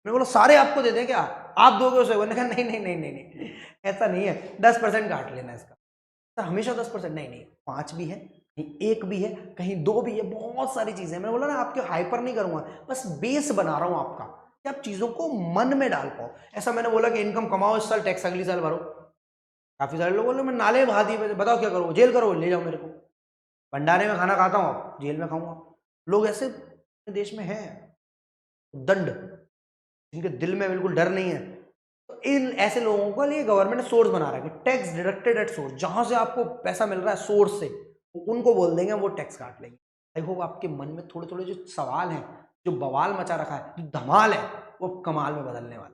मैंने बोला सारे आपको दे दें क्या? आप दोगे उसे? मैंने कहा नहीं नहीं नहीं नहीं नहीं, ऐसा नहीं है, 10% काट लेना इसका। सर हमेशा 10%? नहीं नहीं, 5 भी है, कहीं 1 भी है, कहीं 2 भी है, बहुत सारी चीजें। मैंने बोला ना आपके हाइपर नहीं करूंगा, बस बेस बना रहा हूं आपका, कि आप चीजों को मन में डाल पाओ। ऐसा मैंने बोला कि इनकम कमाओ इस साल, टैक्स अगली साल भरो। काफी सारे लोग बोले मैं नाले बहा दिए, बताओ क्या करो? जेल करो, ले जाओ मेरे को, भंडारे में खाना खाता हूँ, जेल में खाऊंगा। लोग ऐसे देश में हैं। दंड, जिनके दिल में बिल्कुल डर नहीं है, तो इन ऐसे लोगों के लिए गवर्नमेंट ने सोर्स बना रहा है कि टैक्स डिडक्टेड एट सोर्स, जहां से आपको पैसा मिल रहा है सोर्स से, उनको बोल देंगे वो टैक्स काट लेंगे। आई होप आपके मन में थोड़े थोड़े जो सवाल हैं, जो बवाल मचा रखा है, जो धमाल है, वो कमाल में बदलने वाला।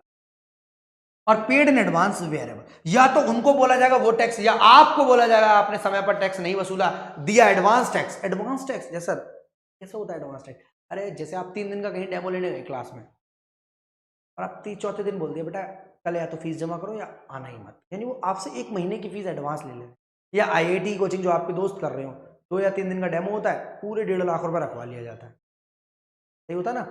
और पेड इन एडवांस वेरिएबल, या तो उनको बोला जाएगा वो टैक्स, या आपको बोला जाएगा आपने समय पर टैक्स नहीं वसूला, दिया एडवांस टैक्स। एडवांस टैक्स जैसा कैसे होता है एडवांस टैक्स? अरे जैसे आप 3 दिन का कहीं डेमो लेने गए क्लास में, और आप चौथे दिन बोल दिया बेटा कल या तो फीस जमा करो या आना ही मत, यानी वो आपसे 1 महीने की फीस एडवांस ले ले। या IIT कोचिंग जो आपके दोस्त कर रहे हो, 2 या 3 दिन का डेमो होता है, पूरे 1.5 लाख रुपए रखवा लिया जाता है, सही होता ना?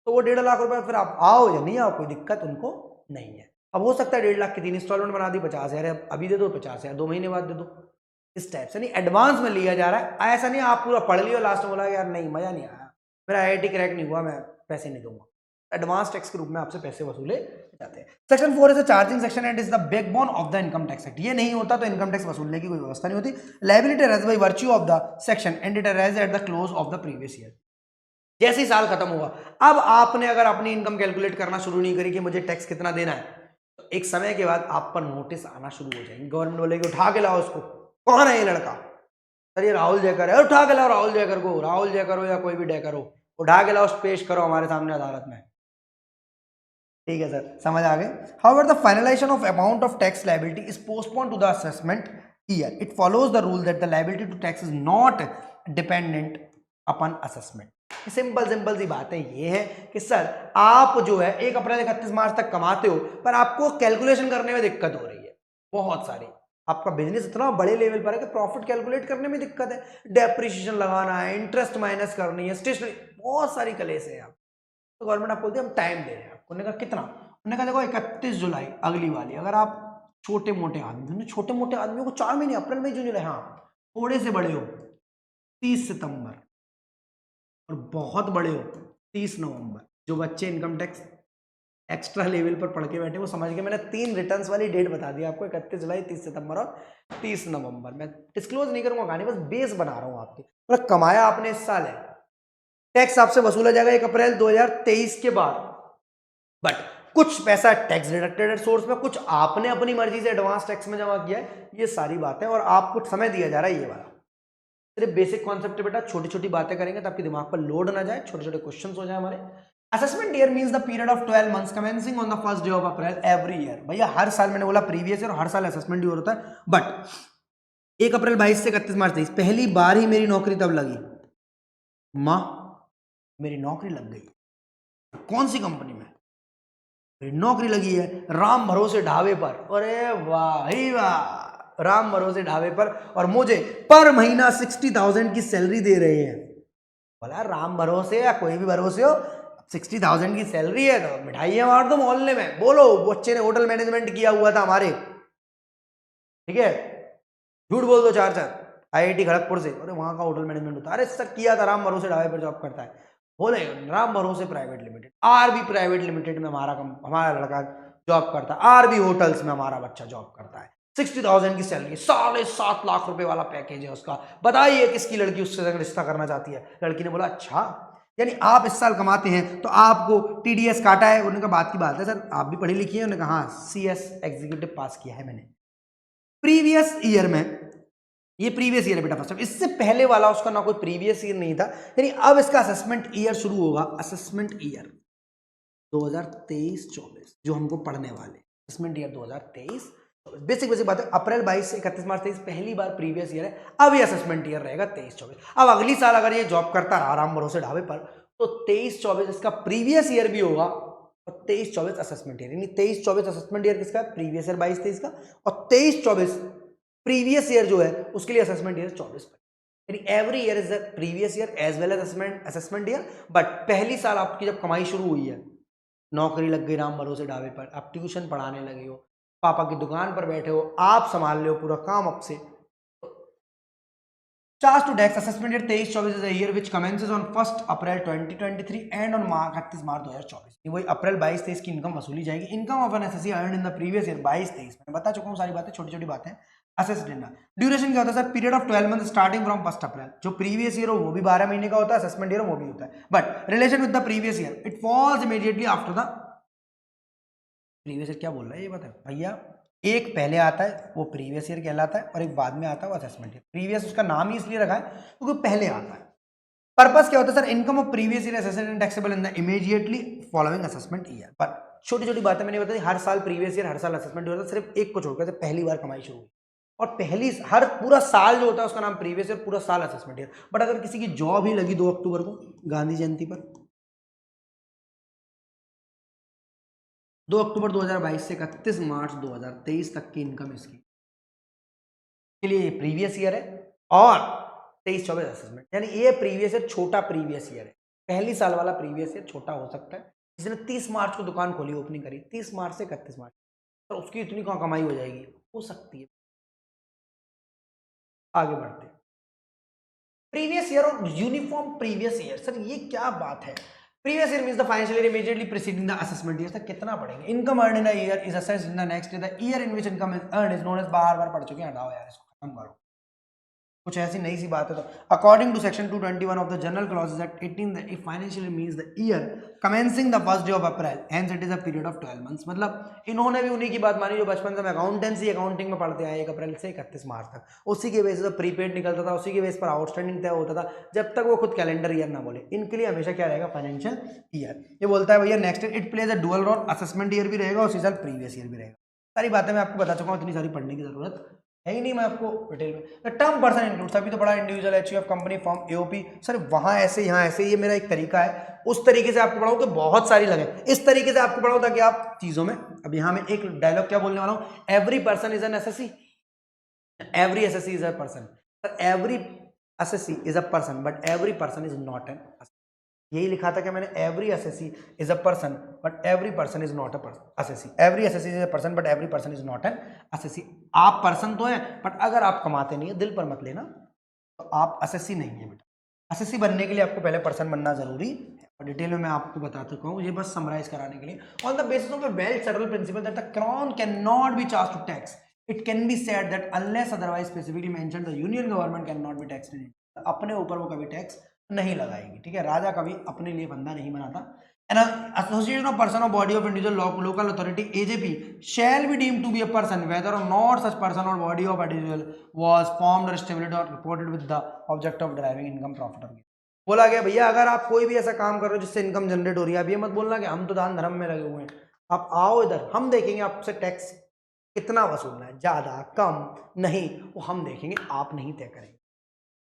तो वो 1.5 लाख रुपए फिर आप आओ या नहीं आओ, कोई दिक्कत उनको नहीं है। अब हो सकता है 1.5 लाख की 3 इंस्टॉलमेंट बना दी, 50,000 अभी दे दो, 50,000 2 महीने बाद दे दो, इस टाइप से। नहीं, एडवांस में लिया जा रहा है। ऐसा नहीं आप पूरा पढ़ लियो, लास्ट में बोला यार नहीं मजा नहीं आया, मेरा IIT क्रैक नहीं हुआ, मैं पैसे नहीं दूंगा। एडवांस टैक्स के रूप में आपसे पैसे वसूले जाते हैं। Section 4 is a charging section and is the backbone of the income tax act. ये नहीं होता तो इनकम टैक्स वसूलने की कोई व्यवस्था नहीं होती। Liability arise by virtue of the section and it arise at the close of the previous year. जैसे ही साल खत्म हुआ, अब आपने अगर अपनी इनकम कैलकुलेट करना शुरू नहीं करी कि मुझे टैक्स कितना देना है, तो एक समय के बाद आप पर नोटिस आना शुरू हो जाएंगे। गवर्नमेंट बोलेगी उठा के लाओ इसको, कौन है ये लड़का? सर ये राहुल जयकर है, उठा के लाओ राहुल जयकर को, राहुल जयकर हो या कोई भी डेकर हो, उठा के लाओ, पेश करो हमारे सामने अदालत में। ठीक है सर, समझ आ गए। However the finalization of amount of tax liability is postpone to the assessment year. It follows the rule that the liability to tax is not dependent upon assessment. Simple सी बात है ये है कि सर आप जो है 1 अप्रैल 31 मार्च तक कमाते हो, पर आपको कैलकुलेशन करने में दिक्कत हो रही है बहुत सारी। आपका बिजनेस इतना बड़े लेवल पर है कि प्रॉफिट कैलकुलेट करने में दिक्कत है, डेप्रिसिएशन लगाना है, इंटरेस्ट माइनस करनी है, स्टेशनरी, बहुत सारी कलेस है। आप तो गवर्नमेंट आपको बोलती है हम टाइम दे रहे हैं आपको। उन्होंने कहा कितना? उन्होंने कहा देखो 31 जुलाई अगली वाली। अगर आप छोटे मोटे आदमी, छोटे मोटे आदमियों को 4 महीने, अप्रैल मई जून जुलाई, हाँ थोड़े से बड़े हो 30 सितंबर, और बहुत बड़े हो 30 नवंबर। जो बच्चे इनकम टैक्स एक्स्ट्रा लेवल पर पढ़ के बैठे वो समझ गए, मैंने 3 रिटर्न्स वाली डेट बता दी आपको, 31 जुलाई, 30 सितंबर और 30 नवंबर। मैं डिस्क्लोज नहीं करूंगा कहानी, बस बेस बना रहा हूं आपकी। मतलब कमाया आपने इस साल है, टैक्स आपसे वसूला जाएगा 1 अप्रैल 2023 के बाद, बट कुछ पैसा टैक्स डिडक्टेड सोर्स में, कुछ आपने अपनी मर्जी से एडवांस टैक्स में जमा किया है। ये सारी बातें, और आपको समय दिया जा रहा है ये वाला। सिर्फ बेसिक कॉन्सेप्ट है बेटा, छोटी छोटी बातें करेंगे तो आपके दिमाग पर लोड ना जाए, छोटे छोटे क्वेश्चंस हो जाए हमारे। Assessment year means the period of 12 months commencing on the first day of April every year. भैया हर साल, मैंने बोला प्रीवियस ईयर, और हर साल असेसमेंट ईयर होता है, बट 1 अप्रैल 22 से 31 मार्च 23 पहली बार ही मेरी नौकरी तब लगी, माँ मेरी नौकरी लग गई। कौन सी कंपनी में? मेरी नौकरी लगी है राम भरोसे ढाबे पर। अरे वाह ही वाह, राम भरोसे ढाबे पर, और मुझे पर महीना 60,000 की सैलरी दे रहे हैं। बोला राम भरोसे या कोई भी भरोसे हो, 60,000 की सैलरी है तो मिठाइयाँ मार दो मोहल्ले में। बोलो बच्चे ने होटल मैनेजमेंट किया हुआ था हमारे, ठीक है, झूठ बोल दो 4 IIT खड़गपुर से, अरे वहां का होटल मैनेजमेंट होता है। अरे सर किया था, राम भरोसे ढाबे पर जॉब करता है। बोले राम भरोसे private limited, RB private limited में हमारा लड़का जॉब करता है, RB होटल्स में हमारा बच्चा जॉब करता है, 60,000 की सैलरी, 7.5 लाख रुपए वाला पैकेज है उसका। बताइए किसकी लड़की उससे रिश्ता करना चाहती है? लड़की ने बोला अच्छा, यानी आप इस साल कमाते हैं तो आपको TDS काटा है। उन्होंने कहा बात की बात है सर, आप भी पढ़ी लिखी है? उन्होंने कहा हाँ, CS एग्जीक्यूटिव पास किया है मैंने। प्रीवियस ईयर में, ये प्रीवियस ईयर है बेटा फर्स्ट, इससे पहले वाला उसका ना कोई प्रीवियस ईयर नहीं था, यानी अब इसका असेसमेंट ईयर शुरू होगा। असेसमेंट ईयर 2023-24 जो हमको पढ़ने वाले, असेसमेंट ईयर 2023। बेसिक बात है, अप्रैल 22 से 31 मार्च 23 पहली बार प्रीवियस ईयर है। अब ये असेसमेंट ईयर रहेगा 23-24। अब अगली साल अगर ये जॉब करता रहा राम भरोसे ढाबे पर, तो 23-24 इसका प्रीवियस ईयर भी होगा, और 23-24 असेसमेंट ईयर, यानी 23-24 असेसमेंट ईयर किसका? प्रीवियस ईयर 22-23 का, और 23-24 प्रीवियस ईयर जो है उसके लिए असेसमेंट ईयर 24। यानी every year is the previous year as well as assessment year. But पहली साल आपकी जब कमाई शुरू हुई है, नौकरी लग गई राम भरोसे ढाबे पर, आप ट्यूशन पढ़ाने लगे हो, पापा की दुकान पर बैठे हो, आप संभाल रहे हो पूरा काम अब से। Charge to tax assessment year 23-24 is a year which commences on 1 April 2023 and on 31 March 2024। वही अप्रैल 22-23 की इनकम वसूली जाएगी। Income of an assessee earned in the previous year 22-23, मैंने बता चुका हूँ सारी बातें, छोटी छोटी बातें। असेस्ड इन ड्यूरेशन क्या होता है sir, period of 12 month starting from 1 अप्रैल। जो प्रीवियस ईयर हो वो भी 12 महीने का होता है, असेसमेंट ईयर वो भी होता है, but relation with the previous year it falls immediately after the previous year. क्या बोल रहा है ये बता भैया, एक पहले आता है वो प्रीवियस ईयर कहलाता है और एक बाद में आता है वो असेसमेंट ईयर। प्रीवियस उसका नाम ही इसलिए रखा है क्योंकि पहले आता है। पर्पस क्या होता है sir, income of previous year assessed and taxable in the immediately following assessment year. पर छोटी छोटी बातें मैंने बताई, हर साल प्रीवियस ईयर हर साल असेसमेंट ईयर होता है, सिर्फ एक को छोड़कर पहली बार कमाई शुरू हुई। और पहली हर पूरा साल जो होता है उसका नाम प्रीवियस ईयर, पूरा साल असेसमेंट ईयर। बट अगर किसी की जॉब ही लगी 2 अक्टूबर को गांधी जयंती पर, 2 अक्टूबर 2022 से 31 मार्च 2023 तक की इनकम इसकी के लिए प्रीवियस ईयर है, और 23-24 असेसमेंट, यानी ये प्रीवियस ईयर छोटा प्रीवियस ईयर है। पहली साल वाला प्रीवियस ईयर छोटा हो सकता है। जिसने 30 मार्च को दुकान खोली, ओपनिंग करी 30 मार्च से 31 मार्च, तो उसकी इतनी कहाँ कमाई हो जाएगी, हो सकती है। आगे बढ़ते प्रीवियस ईयर और यूनिफॉर्म प्रीवियस ईयर। सर ये क्या बात है, previous year means the financial year immediately preceding the assessment year. Sir कितना पढ़ेंगे, income earn in the year is assessed in the next year, the year in which income is earn is known as, बार बार पढ़ चुके हैं, हटाओ यार इसको, खत्म करो, कुछ ऐसी नई सी बात है तो। According to section 221 of the general clauses act 18 the financial means the year commencing the first day of April, hence it is a period of 12 months. मतलब इन्होंने भी उन्हीं की बात मानी जो बचपन से हम अकाउंटेंसी अकाउंटिंग में पढ़ते आए, 1 अप्रैल से 31 मार्च तक। उसी के बेस पर प्रीपेड निकलता था, उसी के बेस पर आउटस्टैंडिंग तय होता था, जब तक वो खुद कैलेंडर ईयर ना बोले। इनके लिए हमेशा क्या रहेगा, फाइनेंशियल ईयर। ये बोलता है भैया next it plays a dual role, assessment year भी रहेगा और उसी साल प्रीवियस ईयर भी रहेगा। सारी बातें मैं आपको बता चुका हूँ, इतनी सारी पढ़ने की जरूरत है ही नहीं, मैं आपको डिटेल में। टर्म पर्सन इंक्लूड्स, अभी तो बड़ा individual HUF company form AOP, sir वहां ऐसे यहाँ ऐसे, ये मेरा एक तरीका है, उस तरीके से आपको पढ़ाऊं कि बहुत सारी लगे, इस तरीके से आपको पढ़ाऊं ताकि आप चीजों में। अब यहाँ मैं एक डायलॉग क्या बोलने वाला हूं, every person is an SSC, every SSC is a person. Every SSC is a person but every person is not an, यही लिखा था कि मैंने, every SSC is a person but every person is not a SSC, every SSC is a person but every person is not an SSC. आप person तो हैं but अगर आप कमाते नहीं है, दिल पर मत लेना, तो आप एसएससी नहीं है बेटा। एसएससी बनने के लिए आपको पहले पर्सन बनना जरूरी है, और डिटेल में मैं आपको बता चुका हूँ, ये बस समराइज कराने के लिए। On the basis of a well settled principle that the crown can not be charge to tax, it can be said that unless otherwise specifically mentioned the union government can not be taxed in India. अपने ऊपर वो कभी tax नहीं लगाएगी, ठीक है। राजा कभी अपने लिए बंदा नहीं बनाता। An association of person of body of individual local authority AJP shall be deemed to be a person whether or not such person or body of individual was formed or established or reported with the object of driving income profit or. बोला गया भैया अगर आप कोई भी ऐसा काम कर रहे हो जिससे इनकम जनरेट हो रही है, आप ये मत बोलना कि हम तो दान धर्म में लगे हुए हैं, आप आओ इधर, हम देखेंगे आपसे टैक्स कितना वसूलना है, ज्यादा कम नहीं, वो हम देखेंगे, आप नहीं तय करेंगे।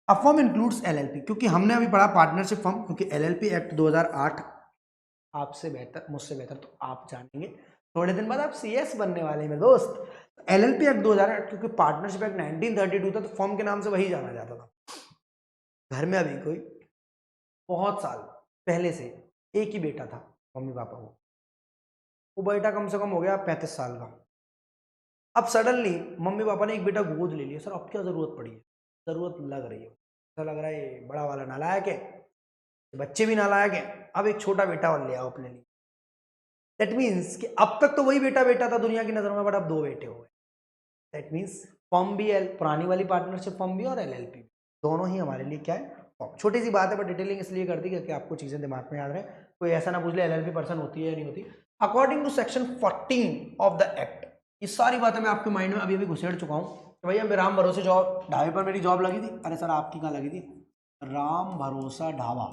अ फर्म इंक्लूड्स एलएलपी, क्योंकि हमने अभी पढ़ा पार्टनरशिप फर्म, क्योंकि एलएलपी एक्ट 2008 आपसे बेहतर, मुझसे बेहतर तो आप जानेंगे, थोड़े दिन बाद आप सीएस बनने वाले हैं मेरे दोस्त। एलएलपी एक्ट 2008, क्योंकि पार्टनरशिप एक्ट 1932 था, तो फर्म के नाम से वही जाना जाता था। घर में अभी कोई बहुत साल पहले से एक ही बेटा था मम्मी पापा को, वो बेटा कम से कम हो गया 35 साल का। अब सडनली मम्मी पापा ने एक बेटा गोद ले लिया, सर अब क्या जरूरत पड़ी है, जरूरत लग रही है, ऐसा लग रहा है बड़ा वाला नालायक है, बच्चे भी नालायक है, अब एक छोटा बेटा और ले आओ अपने लिए। दैट मीन्स कि अब तक तो वही बेटा बेटा था दुनिया की नजर में, बट अब 2 बेटे हो गए। दैट मीन्स फर्म भी, पुरानी वाली पार्टनरशिप फर्म भी और एलएलपी दोनों ही हमारे लिए क्या है, फर्म। छोटी सी बात है बट डिटेलिंग इसलिए कर दी कि आपको चीजें दिमाग में याद रहे, कोई ऐसा ना पूछ ले एलएलपी पर्सन होती है या नहीं होती। According to section 14 of the act, ये सारी बातें मैं आपके माइंड में अभी अभी घुसेड़ चुका हूँ। तो भैया मैं राम भरोसे जॉब ढाबे पर मेरी जॉब लगी थी, अरे सर आपकी कहाँ लगी थी, राम भरोसा ढाबा,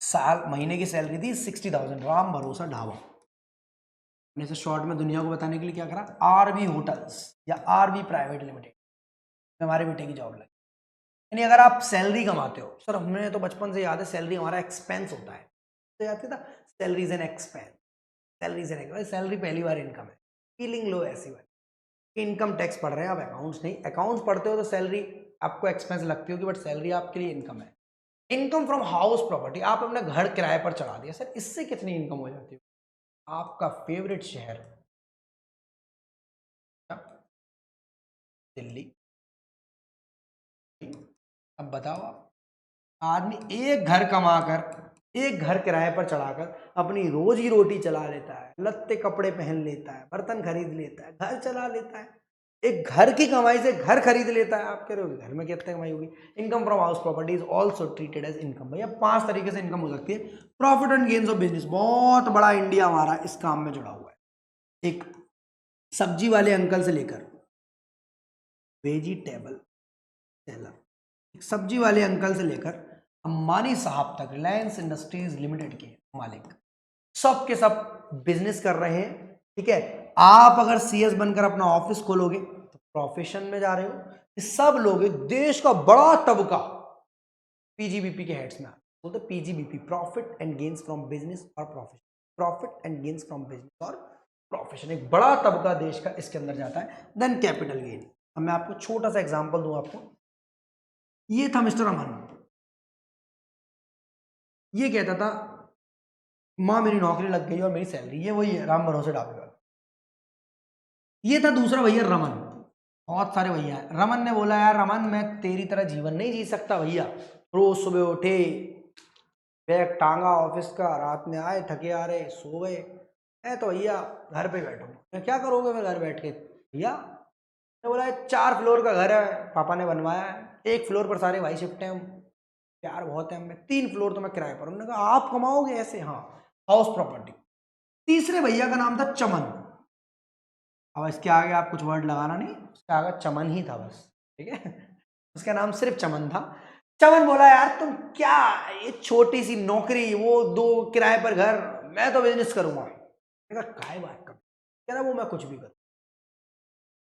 साल महीने की सैलरी थी 60,000, राम भरोसा ढाबा। मैंने इसे शॉर्ट में दुनिया को बताने के लिए क्या करा, आरबी होटल्स या आरबी प्राइवेट लिमिटेड, हमारे बेटे की जॉब लगी। यानी अगर आप सैलरी कमाते हो, सर हमने तो बचपन से याद है सैलरी हमारा एक्सपेंस होता है, तो याद था salary is an expense, salary is an expense, salary पहली बार इनकम है, फीलिंग लो ऐसी वाली। इनकम टैक्स पढ़ रहे हैं आप, अकाउंट्स नहीं, अकाउंट्स पढ़ते हो तो सैलरी आपको एक्सपेंस लगती होगी, बट सैलरी आपके लिए इनकम है। इनकम फ्रॉम हाउस प्रॉपर्टी, आप अपना घर किराए पर चढ़ा दिया, सर इससे कितनी इनकम हो जाती है। आपका फेवरेट शहर दिल्ली, अब बताओ आप, आदमी एक घर कमाकर एक घर किराए पर चढ़ाकर अपनी रोजी रोटी चला लेता है, लत्ते कपड़े पहन लेता है, बर्तन खरीद लेता है, घर चला लेता है, एक घर की कमाई से घर खरीद लेता है, आप कह रहे हो घर में कितने कमाई होगी। Income from house property is also treated as income. भैया 5 तरीके से इनकम हो सकती है। Profit and gains of business, बहुत बड़ा इंडिया हमारा इस काम में जुड़ा हुआ है। एक सब्जी वाले अंकल से लेकर वेजिटेबल सेलर, एक सब्जी वाले अंकल से लेकर अंबानी साहब तक, रिलायंस इंडस्ट्रीज लिमिटेड के मालिक, सब के सब बिजनेस कर रहे हैं। ठीक है, आप अगर सीएस बनकर अपना ऑफिस खोलोगे तो प्रोफेशन में जा रहे हो। ये सब लोग देश का बड़ा तबका पीजीबीपी के हेड्स में बोलते PGBP, profit and gains from business और profession. Profit and gains from business और प्रोफेशन, एक बड़ा तबका देश का इसके अंदर जाता है। Then capital gain. अब मैं आपको छोटा सा एग्जांपल दूं आपको। ये था मिस्टर अमन, ये कहता था माँ मेरी नौकरी लग गई और मेरी सैलरी, ये वही है राम भरोसे ढाबे वाला। ये था दूसरा भैया रमन, बहुत सारे भैया हैं। रमन ने बोला यार रमन मैं तेरी तरह जीवन नहीं जी सकता भैया, रोज सुबह उठे बैग टांगा ऑफिस का, रात में आए थके आ रहे सो गए, मैं तो भैया घर पे बैठूंगा। मैं क्या करोगे मैं घर बैठ के भैया? मैं बोला 4 फ्लोर का घर है पापा ने बनवाया है, 1 फ्लोर पर सारे भाई शिफ्ट हैं हम, प्यार बहुत है हमें, 3 फ्लोर तो मैं किराए पर। उन्होंने कहा आप कमाओगे ऐसे? हाँ, हाउस प्रॉपर्टी। तीसरे भैया का नाम था चमन। अब इसके आगे आप कुछ वर्ड लगाना नहीं, उसके आगे चमन ही था बस, ठीक है। उसका नाम सिर्फ चमन था। चमन बोला यार तुम क्या, ये छोटी सी नौकरी, वो 2 किराए पर घर, मैं तो बिजनेस करूंगा। मैंने कहा काय बात कर, कह रहा वो मैं कुछ भी करूँ,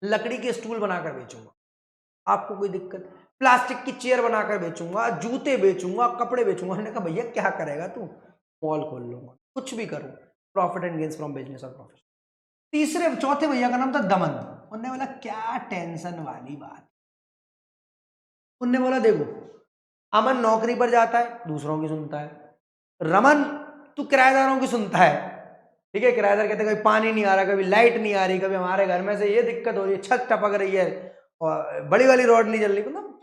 लकड़ी के स्टूल बनाकर बेचूंगा, आपको कोई दिक्कत? प्लास्टिक की चेयर बनाकर बेचूंगा, जूते बेचूंगा, कपड़े बेचूंगा। मैंने कहा भैया क्या करेगा तू? मॉल खोल लूंगा, कुछ भी करूँ। Profit and gains from business और प्रॉफिट। चौथे भैया का नाम था दमन। उन्होंने बोला क्या टेंशन वाली बात। उनने बोला देखो अमन नौकरी पर जाता है दूसरों की सुनता है, रमन तू किराएदारों की सुनता है। ठीक है, किराएदार कहते कभी पानी नहीं आ रहा, कभी लाइट नहीं आ रही, कभी हमारे घर में से ये दिक्कत हो रही है, छत टपक रही है और बड़ी वाली रॉड नहीं जल रही। मतलब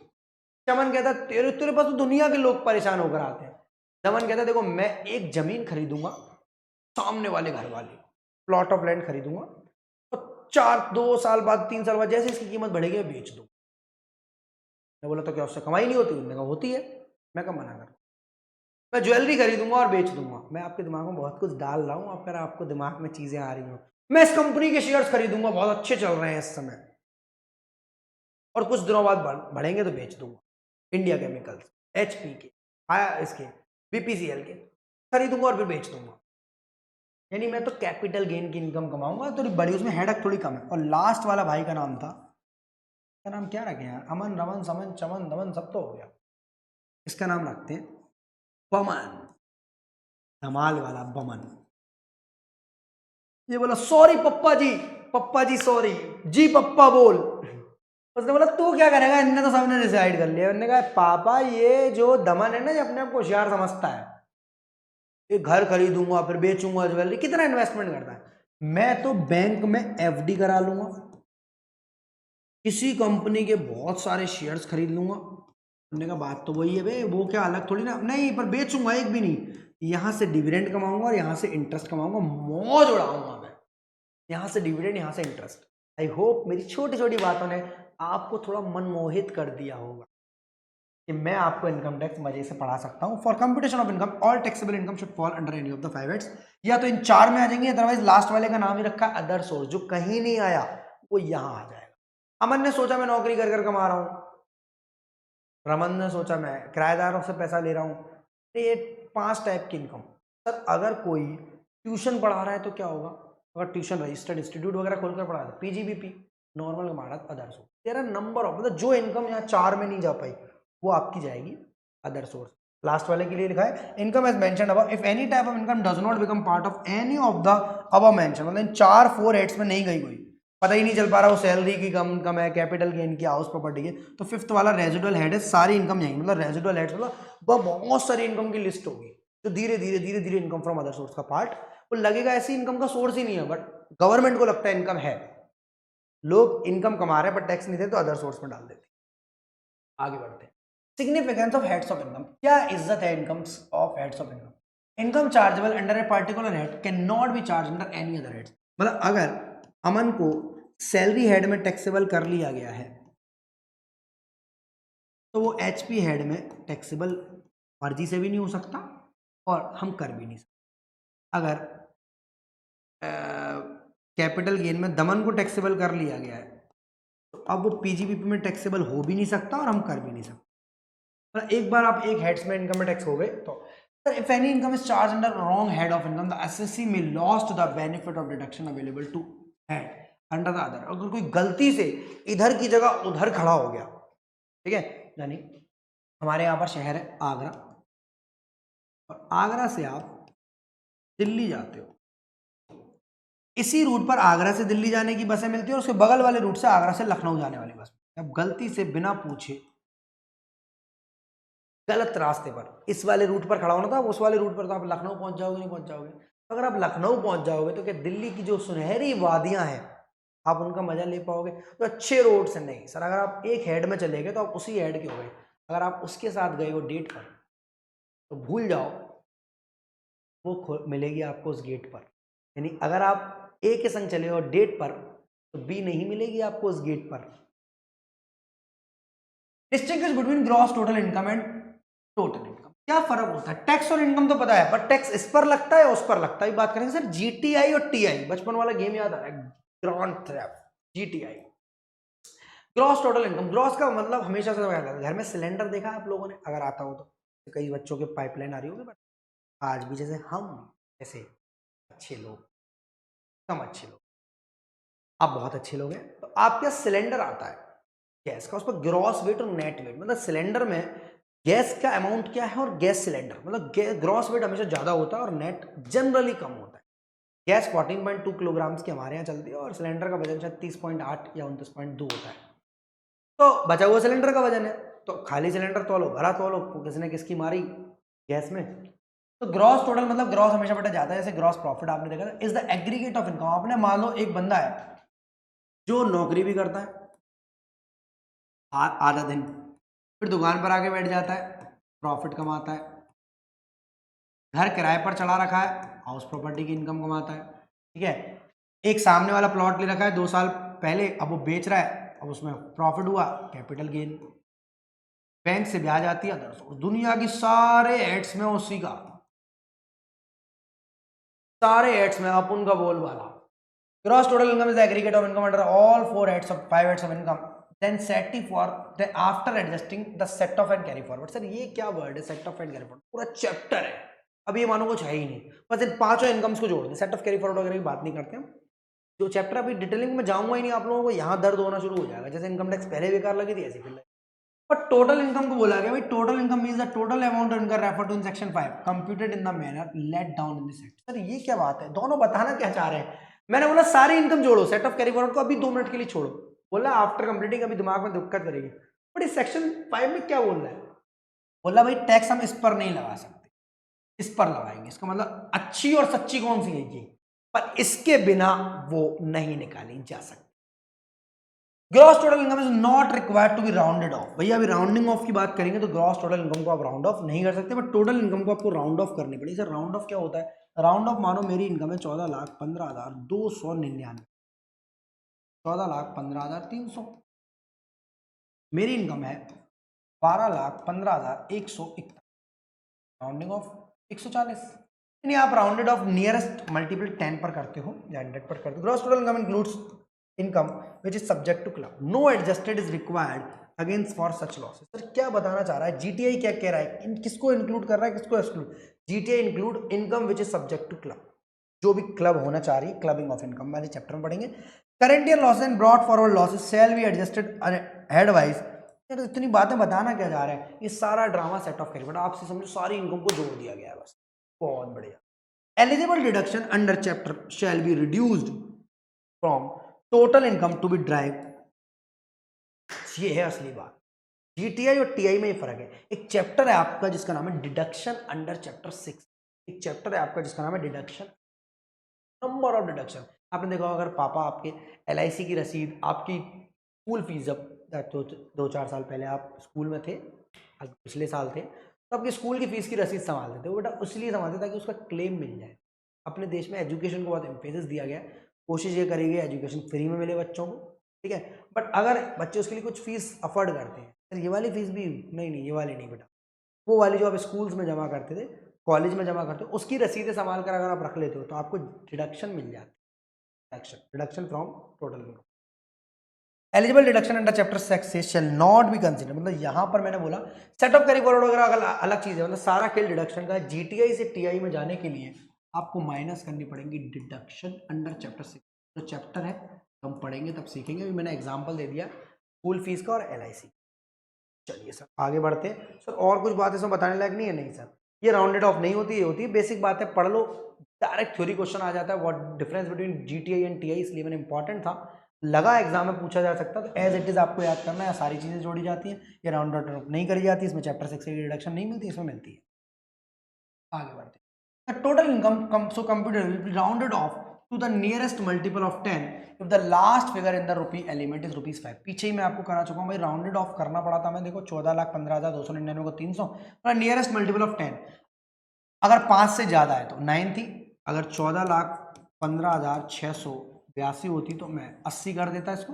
चमन कहता तेरे तेरे पास तो दुनिया के लोग परेशान होकर आते हैं। दमन कहता देखो मैं एक जमीन खरीदूंगा सामने वाले घर वाले, प्लॉट ऑफ लैंड खरीदूंगा और 2 साल बाद 3 साल बाद जैसे इसकी कीमत बढ़ेगी मैं बेच दूँ। मैं बोला तो क्या उससे कमाई नहीं होती? उन्होंने कहा होती है। मैं कब मना कर, मैं ज्वेलरी खरीदूंगा और बेच दूंगा। मैं आपके दिमाग में बहुत कुछ डाल रहा हूँ, अगर आपको दिमाग में चीजें आ रही हो। मैं इस कंपनी के शेयर्स खरीदूंगा, बहुत अच्छे चल रहे हैं इस समय, और कुछ दिनों बाद बढ़ेंगे तो बेच दूंगा। इंडिया केमिकल्स, HP के, इसके BPCL के खरीदूंगा और फिर बेच दूंगा। यानी मैं तो कैपिटल गेन की इनकम कमाऊंगा, थोड़ी बड़ी, उसमें हेडक थोड़ी कम है। और लास्ट वाला भाई का नाम था, इसका नाम क्या रखें यार, अमन रमन समन चमन दमन सब तो हो गया, इसका नाम रखते हैं बमन, धमाल वाला बमन। ये बोला सॉरी पप्पा जी सॉरी जी पप्पा बोल। उसने बोला तू क्या करेगा, इनने तो सबने डिसाइड कर लिया। उन्होंने कहा पापा ये जो दमन है ना, ये अपने आप को होशियार समझता है, ये घर खरीदूंगा फिर बेचूंगा ज्वेलरी, कितना इन्वेस्टमेंट करता है। मैं तो बैंक में FD करा लूंगा, किसी कंपनी के बहुत सारे शेयर्स खरीद लूंगा। उन्होंने कहा बात तो वही है बे, वो क्या अलग थोड़ी ना, नहीं पर बेचूंगा एक भी नहीं, यहाँ से डिविडेंड कमाऊंगा और यहाँ से इंटरेस्ट कमाऊंगा, मौज उड़ाऊंगा मैं, यहाँ से डिविडेंड यहाँ से इंटरेस्ट। आई होप मेरी छोटी छोटी बातों ने आपको थोड़ा मनमोहित कर दिया होगा कि मैं आपको इनकम टैक्स मजे से पढ़ा सकता हूँ। For computation of income all taxable income should fall under any of the 5 heads, या तो इन 4 में आ जाएंगे, अदरवाइज लास्ट वाले का नाम ही रखा अदर सोर्स, जो कहीं नहीं आया वो यहाँ आ जाएगा। अमन ने सोचा मैं नौकरी कर कर कमा रहा हूँ, रमन ने सोचा मैं किराएदारों से पैसा ले रहा हूँ। ये 5 टाइप की इनकम। सर अगर कोई ट्यूशन पढ़ा रहा है तो क्या होगा, अगर ट्यूशन रजिस्टर्ड इंस्टीट्यूट वगैरह खोलकर पढ़ा रहा है PGBP, नॉर्मल महाराज अदर सोर्स। तेरा नंबर ऑफ, मतलब जो इनकम यहाँ 4 में नहीं जा पाई वो आपकी जाएगी अदर सोर्स। लास्ट वाले के लिए लिखा है income as mentioned above if any type of income does not become part of any of the above mention, मतलब इन 4 हेड्स में नहीं गई कोई, पता ही नहीं चल पा रहा वो सैलरी की कम है, कैपिटल गेन की, हाउस प्रॉपर्टी की, तो 5th वाला रेजिडुअल हेड है, सारी इनकम यही, मतलब रेजिडुअल हेड्स मतलब बहुत सारी इनकम की लिस्ट होगी जो धीरे धीरे इनकम फ्रॉम अदर सोर्स का पार्ट, वो लगेगा ऐसी इनकम का सोर्स ही नहीं है, बट गवर्नमेंट को लगता है इनकम है, लोग इनकम कमा रहे हैं पर टैक्स नहीं देते तो अदर सोर्स में डाल देते। आगे बढ़ते हैं। Significance of heads of income, क्या इज्जत है incomes of heads of income. Income chargeable under a particular head can not be charge under any other heads, मतलब अगर अमन को सैलरी हेड में टैक्सेबल कर लिया गया है तो वो HP हेड में टैक्सेबल मर्जी से भी नहीं हो सकता और हम कर भी नहीं सकते। अगर कैपिटल गेन में दमन को टैक्सेबल कर लिया गया है तो अब वो PGBP में टैक्सेबल हो भी नहीं सकता और हम कर भी नहीं सकते। मतलब एक बार आप एक हेड्स में इनकम में टैक्स हो गए तो if any income is charge under wrong head of income the assessee may lost the benefit of deduction available to head under the other. अगर कोई गलती से इधर की जगह उधर खड़ा हो गया, ठीक है, यानी हमारे यहाँ पर शहर है आगरा और आगरा से आप दिल्ली जाते हो, इसी रूट पर आगरा से दिल्ली जाने की बसें मिलती है और उसके बगल वाले रूट से आगरा से लखनऊ जाने वाली बस। अब गलती से बिना पूछे गलत रास्ते पर इस वाले रूट पर खड़ा होना था, उस वाले रूट पर तो आप लखनऊ पहुंच जाओगे नहीं पहुंच जाओगे। अगर आप लखनऊ पहुंच जाओगे तो क्या दिल्ली की जो सुनहरी वादियां हैं आप उनका मजा ले पाओगे? तो अच्छे रोड से नहीं सर, अगर आप एक हेड में चले गए तो आप उसी हेड के हो गए। अगर आप उसके साथ गए हो डेट पर तो भूल जाओ वो मिलेगी आपको उस गेट पर। यानी अगर आप ए के संग चले हो डेट पर तो बी नहीं मिलेगी आपको उस गेट पर। Distinguish between gross total income and total income, क्या फर्क होता है? टैक्स और इनकम तो पता है, पर टैक्स इस पर लगता है उस पर लगता है। बात करेंगे सर GTI और TI, बचपन वाला गेम याद आ रहा है, grand theft GTI। Gross total income, gross का मतलब हमेशा से घर में सिलेंडर देखा है आप लोगों ने? अगर आता हो तो कई बच्चों के पाइपलाइन आ रही होगी, बट आज भी जैसे हम जैसे अच्छे लोग, कम अच्छे लोग, आप बहुत अच्छे लोग हैं तो आपके सिलेंडर आता है गैस का, उस पर ग्रॉस वेट और नेट वेट, मतलब सिलेंडर में गैस का अमाउंट क्या है और गैस सिलेंडर, मतलब ग्रॉस वेट हमेशा ज़्यादा होता है और नेट जनरली कम होता है। गैस 14.2 किलोग्राम्स की हमारे यहाँ चलती है और सिलेंडर का वजन शायद 30.8 या 29.2 होता है। तो बचा हुआ सिलेंडर का वजन है, तो खाली सिलेंडर तोलो भरा तोलो, किसने किसकी मारी गैस में। तो ग्रॉस टोटल मतलब ग्रॉस हमेशा बेटा जाता है, जैसे ग्रॉस प्रॉफिट आपने देखा था is the aggregate of income. आपने मान लो एक बंदा है जो नौकरी भी करता है आधा दिन, फिर दुकान पर आके बैठ जाता है, प्रॉफिट कमाता है, घर किराए पर चला रखा है, हाउस प्रॉपर्टी की इनकम कमाता है, ठीक है। एक सामने वाला प्लॉट ले रखा है 2 साल पहले, अब वो बेच रहा है, अब उसमें प्रॉफिट हुआ, कैपिटल गेन। बैंक से ब्याज आती है, दुनिया की सारे एड्स में उसी का, सारे एड्स में अपन का बोल वाला। Gross total income is the aggregate of income under all 4 heads of 5 heads of income then set for then after adjusting the set off and carry forward. Sir ये क्या वर्ड है set off and carry forward? पूरा chapter है, अब ये मानो कुछ है ही नहीं, बस इन पांचों इनकम्स को जोड़ दें। सेट ऑफ कैरी फॉरवर्ड वगैरह की बात नहीं करते हम, जो चैप्टर अभी डिटेलिंग में जाऊंगा ही नहीं, आप लोगों को यहाँ दर्द होना शुरू हो जाएगा। जैसे इनकम टैक्स पहले बेकार लगी थी ऐसी फिर लगी। पर टोटल इनकम को बोला गया भाई total income means the total amount of income refer to in section 5 computed in the manner let down in this section. Sir ये क्या बात है, दोनों बताना क्या चाह रहे हैं? मैंने बोला सारी इनकम जोड़ो, सेट ऑफ कैरी फॉरवर्ड को अभी 2 मिनट के लिए छोड़ो, बोला आफ्टर कंप्लीटिंग, अभी दिमाग में दिक्कत करेगी। बट इस सेक्शन 5 में क्या बोल रहा है? बोला भाई टैक्स हम इस पर नहीं लगा सकते, इस पर लगाएंगे। इसका मतलब अच्छी और सच्ची कौन सी है ये, पर इसके बिना वो नहीं निकाली जा सकती। Gross total income is not required to be rounded off. भैया अभी राउंडिंग ऑफ की बात करेंगे तो ग्रॉस टोटल इनकम को आप राउंड ऑफ नहीं कर सकते, बट टोटल इनकम को आपको राउंड ऑफ करनी पड़ेगी। सर राउंड ऑफ क्या होता है? राउंड ऑफ मानो मेरी इनकम है 14,15,299, 14,15,300, मेरी इनकम है 12,15,141, राउंडिंग ऑफ 140, यानी आप राउंडेड ऑफ नियरेस्ट मल्टीपल 10 पर करते हो या 100 पर करते हो। Gross total income includes income which is subject to club, no adjusted is required against for such losses. Sir क्या बताना चाह रहा है? जीटीआई क्या कह रहा है, किसको इंक्लूड कर रहा है किसको exclude? GTI include income which is subject to club, जो भी क्लब होना चाह रही है, क्लबिंग ऑफ इनकम वाले चैप्टर में पढ़ेंगे। Current year losses and brought forward losses shall be adjusted head wise. यार इतनी बातें बताना क्या जा रहा है? ये सारा ड्रामा सेट ऑफ कैरी, आपसे समझो सारी इनकम को जोड़ दिया गया है बस, बहुत बढ़िया। Eligible deduction under chapter shall be reduced from total income to be drive. ये है असली बात, जीटीआई और टीआई में ये फर्क है। एक चैप्टर है आपका जिसका नाम है डिडक्शन अंडर चैप्टर 6, एक चैप्टर है आपका जिसका नाम है डिडक्शन, नंबर ऑफ डिडक्शन। आपने देखा अगर पापा आपके LIC की रसीद, आपकी स्कूल फीस, जब तो 2-4 साल पहले आप स्कूल में थे, पिछले साल थे, तो आपकी स्कूल की फीस की रसीद संभालते थे, वो बेटा इसलिए संभालते ताकि उसका क्लेम मिल जाए। अपने देश में एजुकेशन को बहुत एम्फेसिस दिया गया है, कोशिश ये करेगी एजुकेशन फ्री में मिले बच्चों को, ठीक है। बट अगर बच्चे उसके लिए कुछ फीस अफोर्ड करते हैं, सर ये वाली फीस भी नहीं, ये वाली नहीं बेटा, वो वाली जो आप स्कूल्स में जमा करते थे, कॉलेज में जमा करते हो, उसकी रसीदें संभाल कर अगर आप रख लेते हो तो आपको डिडक्शन मिल जाती है, deduction from total income. Eligible deduction under chapter 6 shall not be consider, मतलब यहाँ पर मैंने बोला सेट ऑफ कैरी फॉरवर्ड वगैरह अलग चीज़ है, मतलब सारा खेल डिडक्शन का। जीटीआई से टीआई में जाने के लिए आपको माइनस करनी पड़ेगी डिडक्शन अंडर चैप्टर 6, जो चैप्टर है हम पढ़ेंगे तब सीखेंगे। अभी मैंने एग्जाम्पल दे दिया स्कूल फीस का और एलआईसी। चलिए सर आगे बढ़ते हैं। सर और कुछ बात इसमें बताने लायक नहीं है? नहीं सर, ये राउंडेड ऑफ नहीं होती, ये होती है बेसिक बातें, पढ़ लो, डायरेक्ट थ्योरी क्वेश्चन आ जाता है, what difference between GTI and TI, इसलिए मैंने इंपॉर्टेंट था, लगा एग्जाम में पूछा जा सकता, तो एज इट इज आपको याद करना है, सारी चीजें जोड़ी जाती हैं, ये राउंडेड ऑफ नहीं करी जाती, इसमें चैप्टर 6 की रिडक्शन नहीं मिलती, इसमें मिलती है। आगे बढ़ते हैं। Total income so computer will be rounded off to the nearest multiple of 10 if the last figure in the rupee element is ₹5। पीछे ही मैं आपको करा चुका हूँ भाई, राउंडेड ऑफ करना पड़ा था मैं, देखो 14,15,299 को 300, मतलब नियरेस्ट मल्टीपल ऑफ 10, अगर 5 से ज्यादा है तो 9 थी, अगर 14,15,682 होती तो मैं 80 कर देता, इसको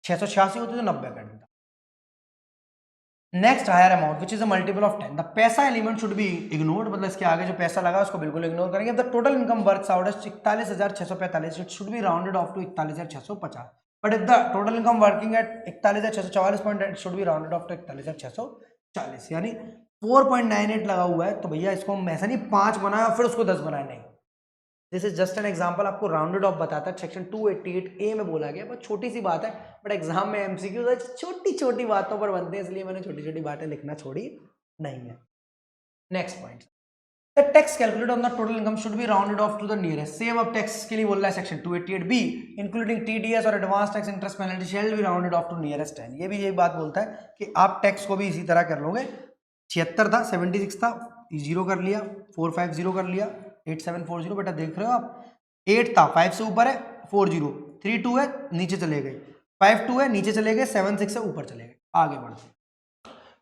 686 होती तो 90 कर देता। Next higher amount which is a multiple of 10, the paisa element should be ignored, मतलब इसके आगे जो पैसा लगा उसको बिल्कुल इग्नोर करेंगे। The total income works out as 41,645, it should be rounded off to 41,650, but if the total income working at 41,644 point, इट शुड बी राउंडेड ऑफ टू 41,640, यानी 4.98 लगा हुआ है, तो भैया इसको हम ऐसा नहीं 5 बनाया फिर उसको 10 बनाया, नहीं, this is just an example, आपको राउंडेड ऑफ बताता है, सेक्शन 288A में बोला गया, बहुत छोटी सी बात है, बट एग्जाम में एमसीक्यू छोटी छोटी बातों पर बनते हैं, इसलिए मैंने छोटी छोटी बातें लिखना छोड़ी नहीं है। Next point, the tax calculate on the total income should B rounded off to the nearest, same अब टैक्स के लिए बोल रहा है सेक्शन 288B, इंक्लूडिंग टीडीएस और advance tax interest penalty shall be rounded off to nearest 10। ये भी यही बात बोलता है कि आप टैक्स को भी इसी तरह कर लोगे, 76 था, 76 था, 0 कर लिया, 450 कर लिया, 8740, बेटा देख रहे हो आप, 8 था, 5 से ऊपर है, 40, 32 है, नीचे चले गए, 52 है, नीचे चले गए, 76 है, ऊपर चले गए। आगे बढ़ते,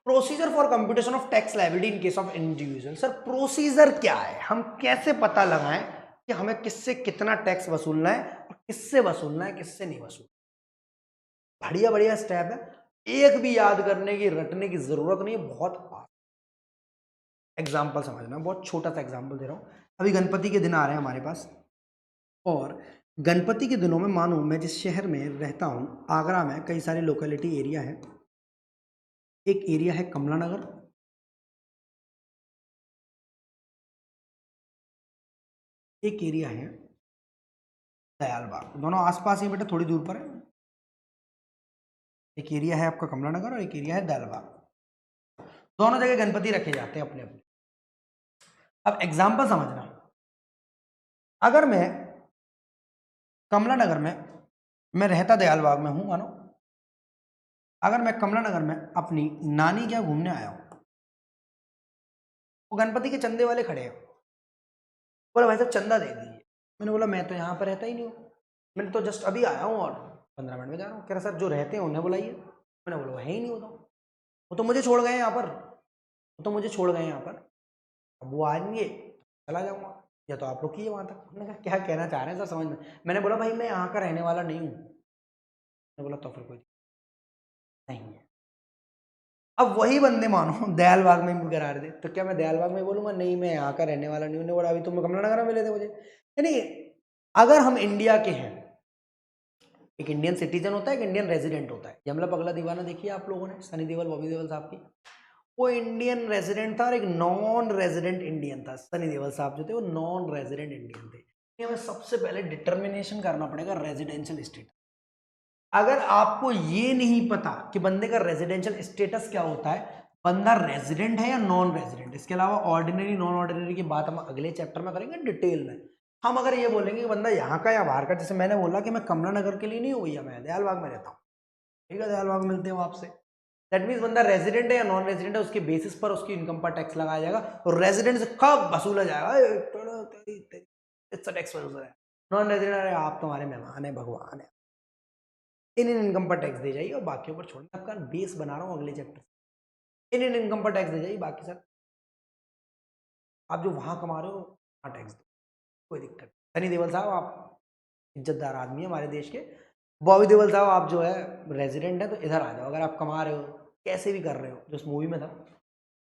procedure for computation of tax liability in case of individual. Sir procedure क्या है, हम कैसे पता लगाएं कि हमें किससे कितना टैक्स वसूलना है और किससे वसूलना है, किससे नहीं वसूलना? बढ़िया बढ़िया स्टेप है, एक भी याद करने की रटने की जरूरत नहीं है, बहुत एग्जाम्पल समझना, बहुत छोटा सा एग्जाम्पल दे रहा हूँ। अभी गणपति के दिन आ रहे हैं हमारे पास, और गणपति के दिनों में मानो मैं जिस शहर में रहता हूँ, आगरा में कई सारे लोकेलिटी एरिया है, एक एरिया है कमला नगर, एक एरिया है दयाल बाग, दोनों आसपास ही बेटा, थोड़ी दूर पर है। एक एरिया है आपका कमला नगर और एक एरिया है दयाल बाग, दोनों जगह गणपति रखे जाते हैं अपने अपने। अब एग्जाम्पल समझना, अगर मैं कमला नगर में, मैं रहता दयाल बाग में हूं मानो, अगर मैं कमला नगर में अपनी नानी के यहाँ घूमने आया हूं, वो गणपति के चंदे वाले खड़े हैं, बोला भाई साहब चंदा दे दीजिए। मैंने बोला मैं तो यहाँ पर रहता ही नहीं हूँ, मैंने तो जस्ट अभी आया हूँ और 15 मिनट में जा रहा हूँ। कह रहा सर जो रहते हैं उन्हें बुलाइए। मैंने बोला वो है ही नहीं, वो तो मुझे छोड़ गए यहाँ पर, वो तो मुझे छोड़ गए यहाँ पर, अब वो आएंगे चला जाऊँगा, या तो आप रुकिए वहाँ तक। मैंने कहा क्या कहना चाह रहे हैं सर समझ में? मैंने बोला भाई मैं यहाँ का रहने वाला नहीं हूँ। मैंने बोला तो फिर कोई नहीं है। अब वही बंदे मानो दयालबाग में भी करा रहे थे, तो क्या मैं दयालबाग में बोलूंगा नहीं मैं यहाँ का रहने वाला नहीं हूँ? बोला अभी तुम कमला नगर में मिले थे मुझे। यानी अगर हम इंडिया के हैं, एक इंडियन सिटीजन होता है, एक इंडियन रेजिडेंट होता है। यमला पगला दीवाना देखिए आप लोगों ने, सनी देओल बॉबी देओल साहब की, वो इंडियन रेजिडेंट था और एक नॉन रेजिडेंट इंडियन था। सनी देओल साहब जो थे वो नॉन रेजिडेंट इंडियन थे। हमें सबसे पहले डिटर्मिनेशन करना पड़ेगा रेजिडेंशियल स्टेटस। अगर आपको ये नहीं पता कि बंदे का रेजिडेंशियल स्टेटस क्या होता है, बंदा रेजिडेंट है या नॉन रेजिडेंट, इसके अलावा ऑर्डिनरी नॉन ऑर्डिनरी की बात हम अगले चैप्टर में करेंगे डिटेल में। हम अगर ये बोलेंगे कि बंदा यहाँ का या बाहर का, जैसे मैंने बोला कि मैं कमला नगर के लिए नहीं हूँ भैया, मैं दयालबाग में रहता हूँ, ठीक है, दयालबाग मिलते हैं आपसे, दैट मीन्स बंदा रेजिडेंट है या नॉन रेजिडेंट है, उसके बेसिस पर उसकी इनकम पर टैक्स लगाया जाएगा, और रेजिडेंट से कब वसूला जाएगा, टैक्स वसूला है। नॉन रेजिडेंट, अरे आप तुम्हारे मेहमान है, भगवान है, इंडियन इनकम पर टैक्स दे जाइए और बाकियों पर छोड़ना। आपका बेस बना रहा हूँ अगले चैप्टर, इंडियन इनकम पर टैक्स दे जाइए, बाकी सर आप जो वहां कमा रहे हो वहां टैक्स दो, कोई दिक्कत नहीं। सनी देओल साहब आप इज्जतदार आदमी है हमारे देश के। बॉबी देओल साहब आप जो है रेजिडेंट है तो इधर आ जाओ, अगर आप कमा रहे हो कैसे भी कर रहे हो, जो उस मूवी में था।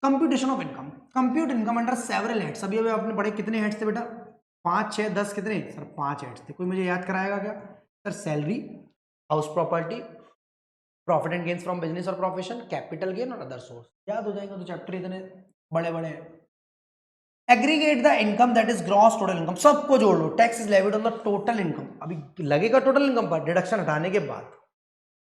Computation of income, compute income under several heads. अभी अभी आपने पढ़े कितने हेड्स थे बेटा? 5 6 10 कितने सर? 5 हेड्स थे। कोई मुझे याद कराएगा क्या sir? Salary, house property, profit and gains from business और प्रोफेशन, कैपिटल गेन और अदर सोर्स। याद हो जाएंगे तो चैप्टर इतने बड़े बड़े हैं। Aggregate the income that is gross total income, सबको जोड़ लो। Tax is levied on the total income, अभी लगेगा टोटल इनकम पर डिडक्शन हटाने के बाद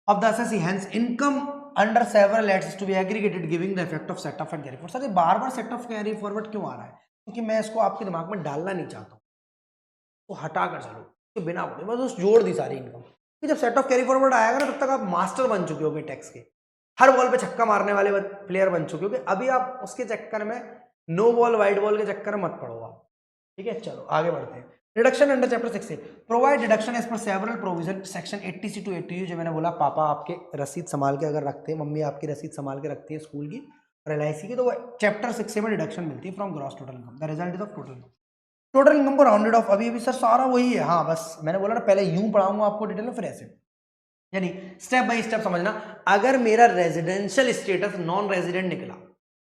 of the assessee, hence income under several heads to be aggregated giving the effect of set off and carry forward. Sir ये बार बार set of carry forward क्यों आ रहा है? क्योंकि मैं इसको आपके दिमाग में डालना नहीं चाहता हूँ, तो हटा कर चलो तो बिना पढ़े बस उस जोड़ दी सारी इनकम। जब सेट ऑफ कैरी फॉरवर्ड आएगा ना तब तक आप मास्टर बन चुके होगे टैक्स के, हर बॉल पे छक्का मारने वाले प्लेयर बन चुके होगे। अभी आप उसके चक्कर में नो बॉल वाइट बॉल के चक्कर में मत पड़ो आप, ठीक है? चलो आगे बढ़ते हैं। डिडक्शन अंडर चैप्टर 6 से provide deduction as per several provision section 80C to 80U। जो मैंने बोला पापा आपके रसीद संभाल के अगर रखते हैं, मम्मी आपकी रसीद संभाल के रखती है स्कूल की और LIC की, तो वो चैप्टर 6 में डिडक्शन मिलती है from gross total income. The result is of total income. Total income को राउंडेड ऑफ, अभी अभी सर सारा वही है। हाँ बस मैंने बोला ना पहले यूं पढ़ाऊंगा आपको डिटेल में, फिर ऐसे, यानी स्टेप बाय स्टेप समझना। अगर मेरा रेजिडेंशियल स्टेटस नॉन रेजिडेंट निकला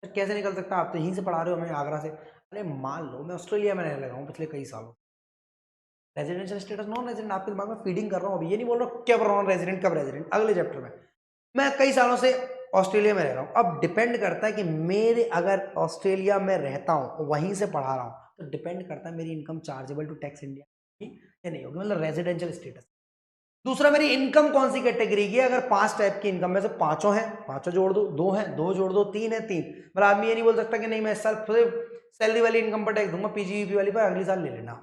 तो कैसे निकल सकता है? आप तो यहीं से पढ़ा रहे हो हमें आगरा से। अरे मान लो मैं ऑस्ट्रेलिया में रहने लगा हूँ पिछले कई सालों, रेजिडेंशियल स्टेटस नॉन रेजिडेंट आपके दिमाग में फीडिंग कर रहा हूँ अभी, ये नहीं बोल रहा हूँ कब नॉन रेजिडेंट कब रेजिडेंट, अगले चैप्टर में। मैं कई सालों से ऑस्ट्रेलिया में रह रहा हूँ, अब डिपेंड करता है कि मेरे अगर ऑस्ट्रेलिया में रहता हूँ वहीं से पढ़ा रहा हूँ तो डिपेंड करता है मेरी income chargeable to tax India या नहीं होगी, मतलब रेजिडेंशियल स्टेटस। दूसरा मेरी इनकम कौन सी कैटेगरी की है? अगर 5 टाइप की इनकम में से पांचों हैं, पांचों जोड़ दो, 2 हैं 2 जोड़ दो, 3 है 3। मतलब आदमी ये नहीं बोल सकता कि नहीं मैं इस साल सैलरी वाली इनकम पर टैक्स दूंगा, PGBP वाली पर अगली साल ले लेना,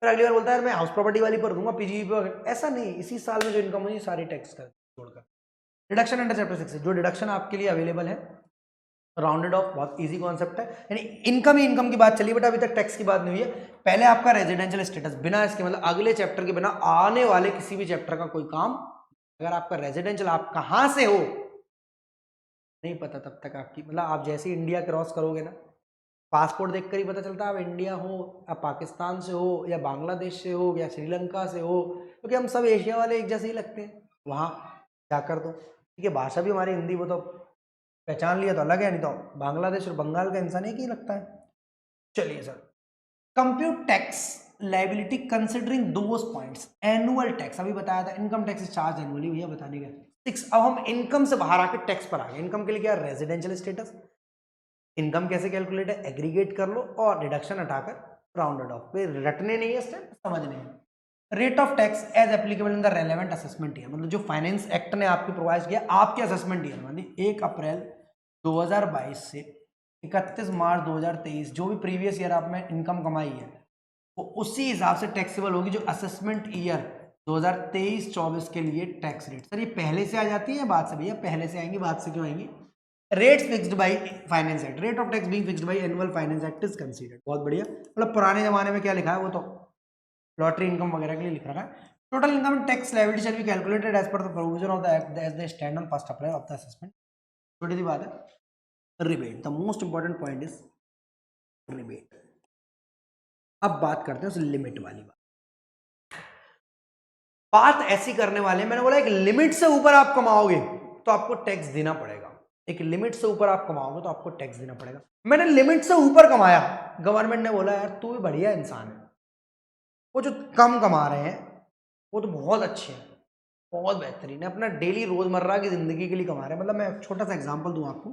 फिर अगली बार बोलता है मैं हाउस प्रॉपर्टी वाली पर दूंगा PGBP पर। ऐसा नहीं, इसी साल में जो इनकम हुई सारी टैक्स कर जोड़कर। डिडक्शन अंडर चैप्टर 6 जो डिडक्शन आपके लिए अवेलेबल है राउंडेड ऑफ, बहुत इजी कॉन्सेप्ट है। यानी इनकम ही इनकम की बात चली बेटा, अभी तक टैक्स की बात नहीं हुई है। पहले आपका रेजिडेंशियल स्टेटस, बिना इसके मतलब अगले चैप्टर के, बिना आने वाले किसी भी चैप्टर का कोई काम। अगर आपका रेजिडेंशियल, आप कहां से हो नहीं पता तब तक आपकी, मतलब आप जैसे इंडिया क्रॉस करोगे ना, पासपोर्ट देखकर ही पता चलता है आप इंडिया हो, आप पाकिस्तान से हो या बांग्लादेश से हो या श्रीलंका से हो, क्योंकि हम सब एशिया वाले एक जैसे ही लगते हैं वहाँ जाकर। तो ठीक है, भाषा भी हमारी हिंदी, वो तो पहचान लिया तो अलग है, नहीं तो बांग्लादेश और बंगाल का इंसान एक ही लगता है। चलिए sir, compute tax liability considering those points. Annual tax अभी बताया था, इनकम टैक्स चार्ज एनुअली, भैया बताने का 6। अब हम इनकम से बाहर आके टैक्स पर आ गए। इनकम के लिए क्या? Residential status. इनकम कैसे कैलकुलेट है? एग्रीगेट कर लो और डिडक्शन हटाकर राउंडेड ऑफ। फिर रटने नहीं है स्टेप, समझने हैं। Rate of tax as applicable in the relevant assessment year, मतलब जो फाइनेंस एक्ट ने आपको प्रोवाइड किया आपके असेसमेंट ईयर में 1 अप्रैल 2022 से 31 मार्च 2023, जो भी प्रीवियस ईयर आप में इनकम कमाई है वो उसी हिसाब से टैक्सेबल होगी जो असेसमेंट ईयर 2023-24 के लिए टैक्स रेट। सर ये पहले से आ जाती है या बाद से? भैया पहले से आएंगी, बाद से क्यों आएंगी? Rates fixed by finance act, rate of tax being fixed by annual finance act is considered. बहुत बढ़िया, मतलब पुराने जमाने में क्या लिखा है वो तो लॉटरी इनकम वगैरह के लिए लिख रखा है। Total income tax liability shall be calculated as per the provision of the act as they stand on 1 April of the assessment. छोटी सी बात है। Rebate, the most important point is rebate. अब बात करते हैं उस लिमिट वाली बात ऐसी करने वाले, मैंने बोला एक लिमिट से ऊपर आप कमाओगे तो आपको टैक्स देना पड़ेगा। एक लिमिट से ऊपर आप कमाओगे तो आपको टैक्स देना पड़ेगा। मैंने लिमिट से ऊपर कमाया, गवर्नमेंट ने बोला यार तू भी बढ़िया इंसान है। वो जो कम कमा रहे हैं वो तो बहुत अच्छे हैं, बहुत बेहतरीन है, अपना डेली रोजमर्रा की जिंदगी के लिए कमा रहे हैं। मतलब मैं एक छोटा सा एग्जांपल दूं आपको,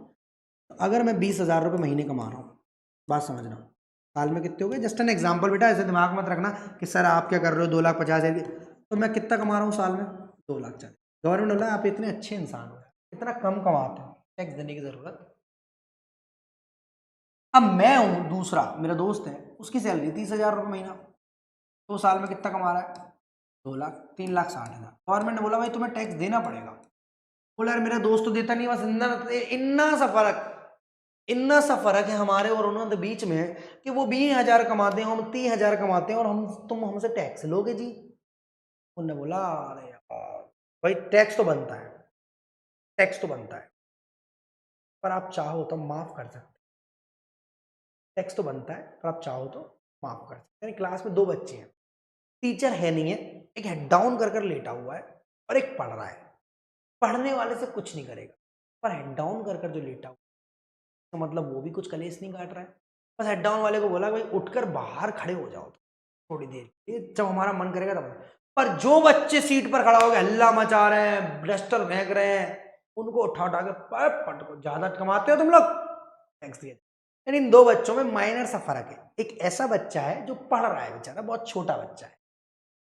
अगर मैं 20,000 रुपये महीने कमा रहा हूँ, बात समझना, साल में कितने हो गए? जस्ट एन एग्जांपल बेटा, ऐसे दिमाग मत रखना कि सर आप क्या कर रहे हो 2,50,000, तो मैं कितना कमा रहा हूँ साल में? 2,40,000। गवर्नमेंट बोला आप इतने अच्छे इंसान हो, इतना कम कमाते हो, टैक्स देने की जरूरत। अब मैं हूँ दूसरा, मेरा दोस्त है, उसकी सैलरी 30,000 रुपये महीना, तो साल में कितना कमा रहा है? 2 लाख, 3,60,000। गवर्नमेंट ने बोला भाई तुम्हें टैक्स देना पड़ेगा। बोला यार मेरा दोस्त तो देता नहीं, बस इतना सा फर्क है हमारे और उन्होंने बीच में कि वो 20,000 कमाते हैं, हम 30,000 कमाते हैं, और तुम हमसे टैक्स लोगे जी। उन्होंने बोला अरे यार भाई टैक्स तो बनता है, टैक्स तो बनता है, पर आप चाहो तो माफ कर सकते। टैक्स तो बनता है पर आप चाहो तो माफ कर सकते हैं। क्लास में 2 बच्चे हैं, टीचर है नहीं है, एक हेड डाउन कर कर लेटा हुआ है और एक पढ़ रहा है। पढ़ने वाले से कुछ नहीं करेगा, पर हेड डाउन कर कर जो लेटा हुआ तो मतलब वो भी कुछ कलेश नहीं काट रहा है। बस हेड डाउन वाले को बोला भाई उठकर बाहर खड़े हो जाओ थोड़ी देर के लिए, जब हमारा मन करेगा तब। पर जो बच्चे सीट पर खड़ा हो गए हल्ला मचा रहे हैं, डस्टर फेंक रहे हैं, उनको उठा उठा के पटको, ज्यादा कमाते हो तुम लोग, टैक्स दिए। यानी इन दो बच्चों में माइनर सा फर्क है। एक ऐसा बच्चा है जो पढ़ रहा है बेचारा, बहुत छोटा बच्चा है।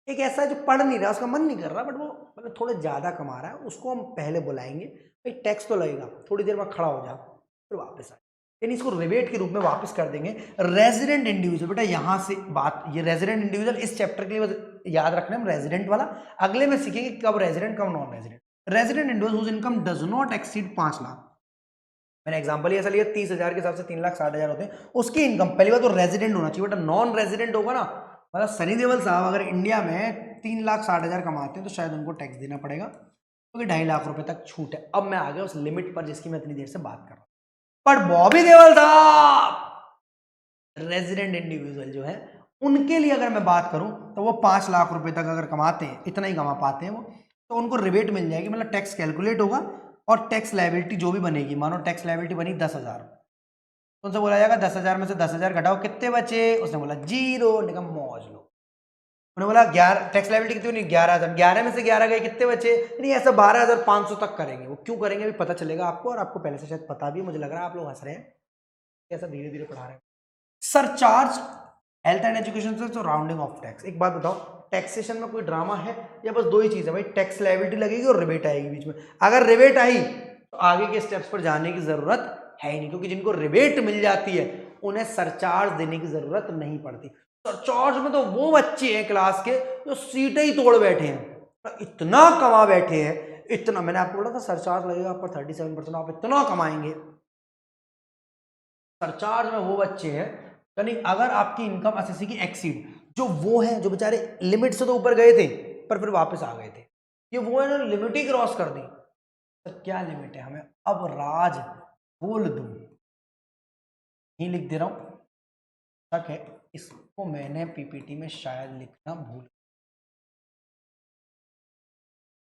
एक ऐसा है जो पढ़ नहीं रहा, उसका मन नहीं कर रहा, बट वो मतलब थोड़े ज्यादा कमा रहा है, उसको हम पहले बुलाएंगे भाई टैक्स तो लगेगा, थोड़ी देर में खड़ा हो जा, फिर वापस आ। यानी इसको रिबेट के रूप में वापस कर देंगे। रेजिडेंट इंडिविजुअल, बेटा यहां से बात, ये रेजिडेंट इंडिविजुअल इस चैप्टर के लिए याद रखना है, रेजिडेंट वाला अगले में सीखेंगे कब रेजिडेंट कब non resident. Resident individual whose income does not exceed 5 lakh. मैंने एग्जांपल ही ऐसा लिया 30,000 के हिसाब से 3,60,000 होते हैं उसकी इनकम। पहली बात तो रेजिडेंट होना चाहिए बेटा, नॉन रेजिडेंट होगा ना, मतलब सनी देओल साहब अगर इंडिया में 3,60,000 कमाते हैं तो शायद उनको टैक्स देना पड़ेगा, क्योंकि 2.5 लाख रुपए तक छूट है। अब मैं आ गया उस लिमिट पर जिसकी मैं इतनी देर से बात कर रहा हूं। पर बॉबी देओल साहब रेजिडेंट इंडिविजुअल जो है उनके लिए अगर मैं बात करूं तो वो 5 लाख रुपए तक अगर कमाते हैं, इतना ही कमा पाते हैं वो, तो उनको रिबेट मिल जाएगी, मतलब टैक्स कैलकुलेट होगा और टैक्स लायबिलिटी जो भी बनेगी, मानो टैक्स लायबिलिटी बनी 10,000, तो उनसे बोला जाएगा 10,000 में से 10,000 घटाओ कितने बचे, उसने बोला 0, निकम मौज लो। उन्होंने बोला 11, टैक्स लायबिलिटी कितनी बनी 11,000, 11 में से 11 गए कितने बचे, नहीं ऐसा 12,500 तक करेंगे। वो क्यों करेंगे अभी पता चलेगा आपको, और आपको पहले से शायद पता भी, मुझे लग रहा है आप लोग हंस रहे हैं, ऐसा धीरे धीरे पढ़ा रहे हैं। सरचार्ज हेल्थ एंड एजुकेशन से, तो राउंडिंग ऑफ टैक्स। एक बात बताओ, टैक्सेशन में कोई ड्रामा है या बस दो ही चीज है भाई, टैक्स लायबिलिटी लगेगी और रिबेट आएगी बीच में। अगर रिबेट आई तो आगे के स्टेप्स पर जाने की जरूरत है ही नहीं, क्योंकि जिनको रिबेट मिल जाती है उन्हें सरचार्ज देने की जरूरत नहीं पड़ती। सरचार्ज में तो वो बच्चे हैं क्लास के जो सीटें ही तोड़ बैठे हैं, इतना कमा बैठे हैं, इतना, मैंने आपको बोला था सरचार्ज लगेगा आप पर 37%, आप इतना कमाएंगे। सरचार्ज में वो बच्चे हैं, यानी अगर आपकी इनकम एसएससी की एक्सीड, जो वो है जो बेचारे लिमिट से तो ऊपर गए थे पर फिर वापस आ गए थे, ये वो है ना लिमिट ही क्रॉस कर दी। तो क्या लिमिट है हमें, अब राज बोल दूं, नहीं लिख दे रहा हूं, तक है इसको मैंने पीपीटी में शायद लिखना भूल,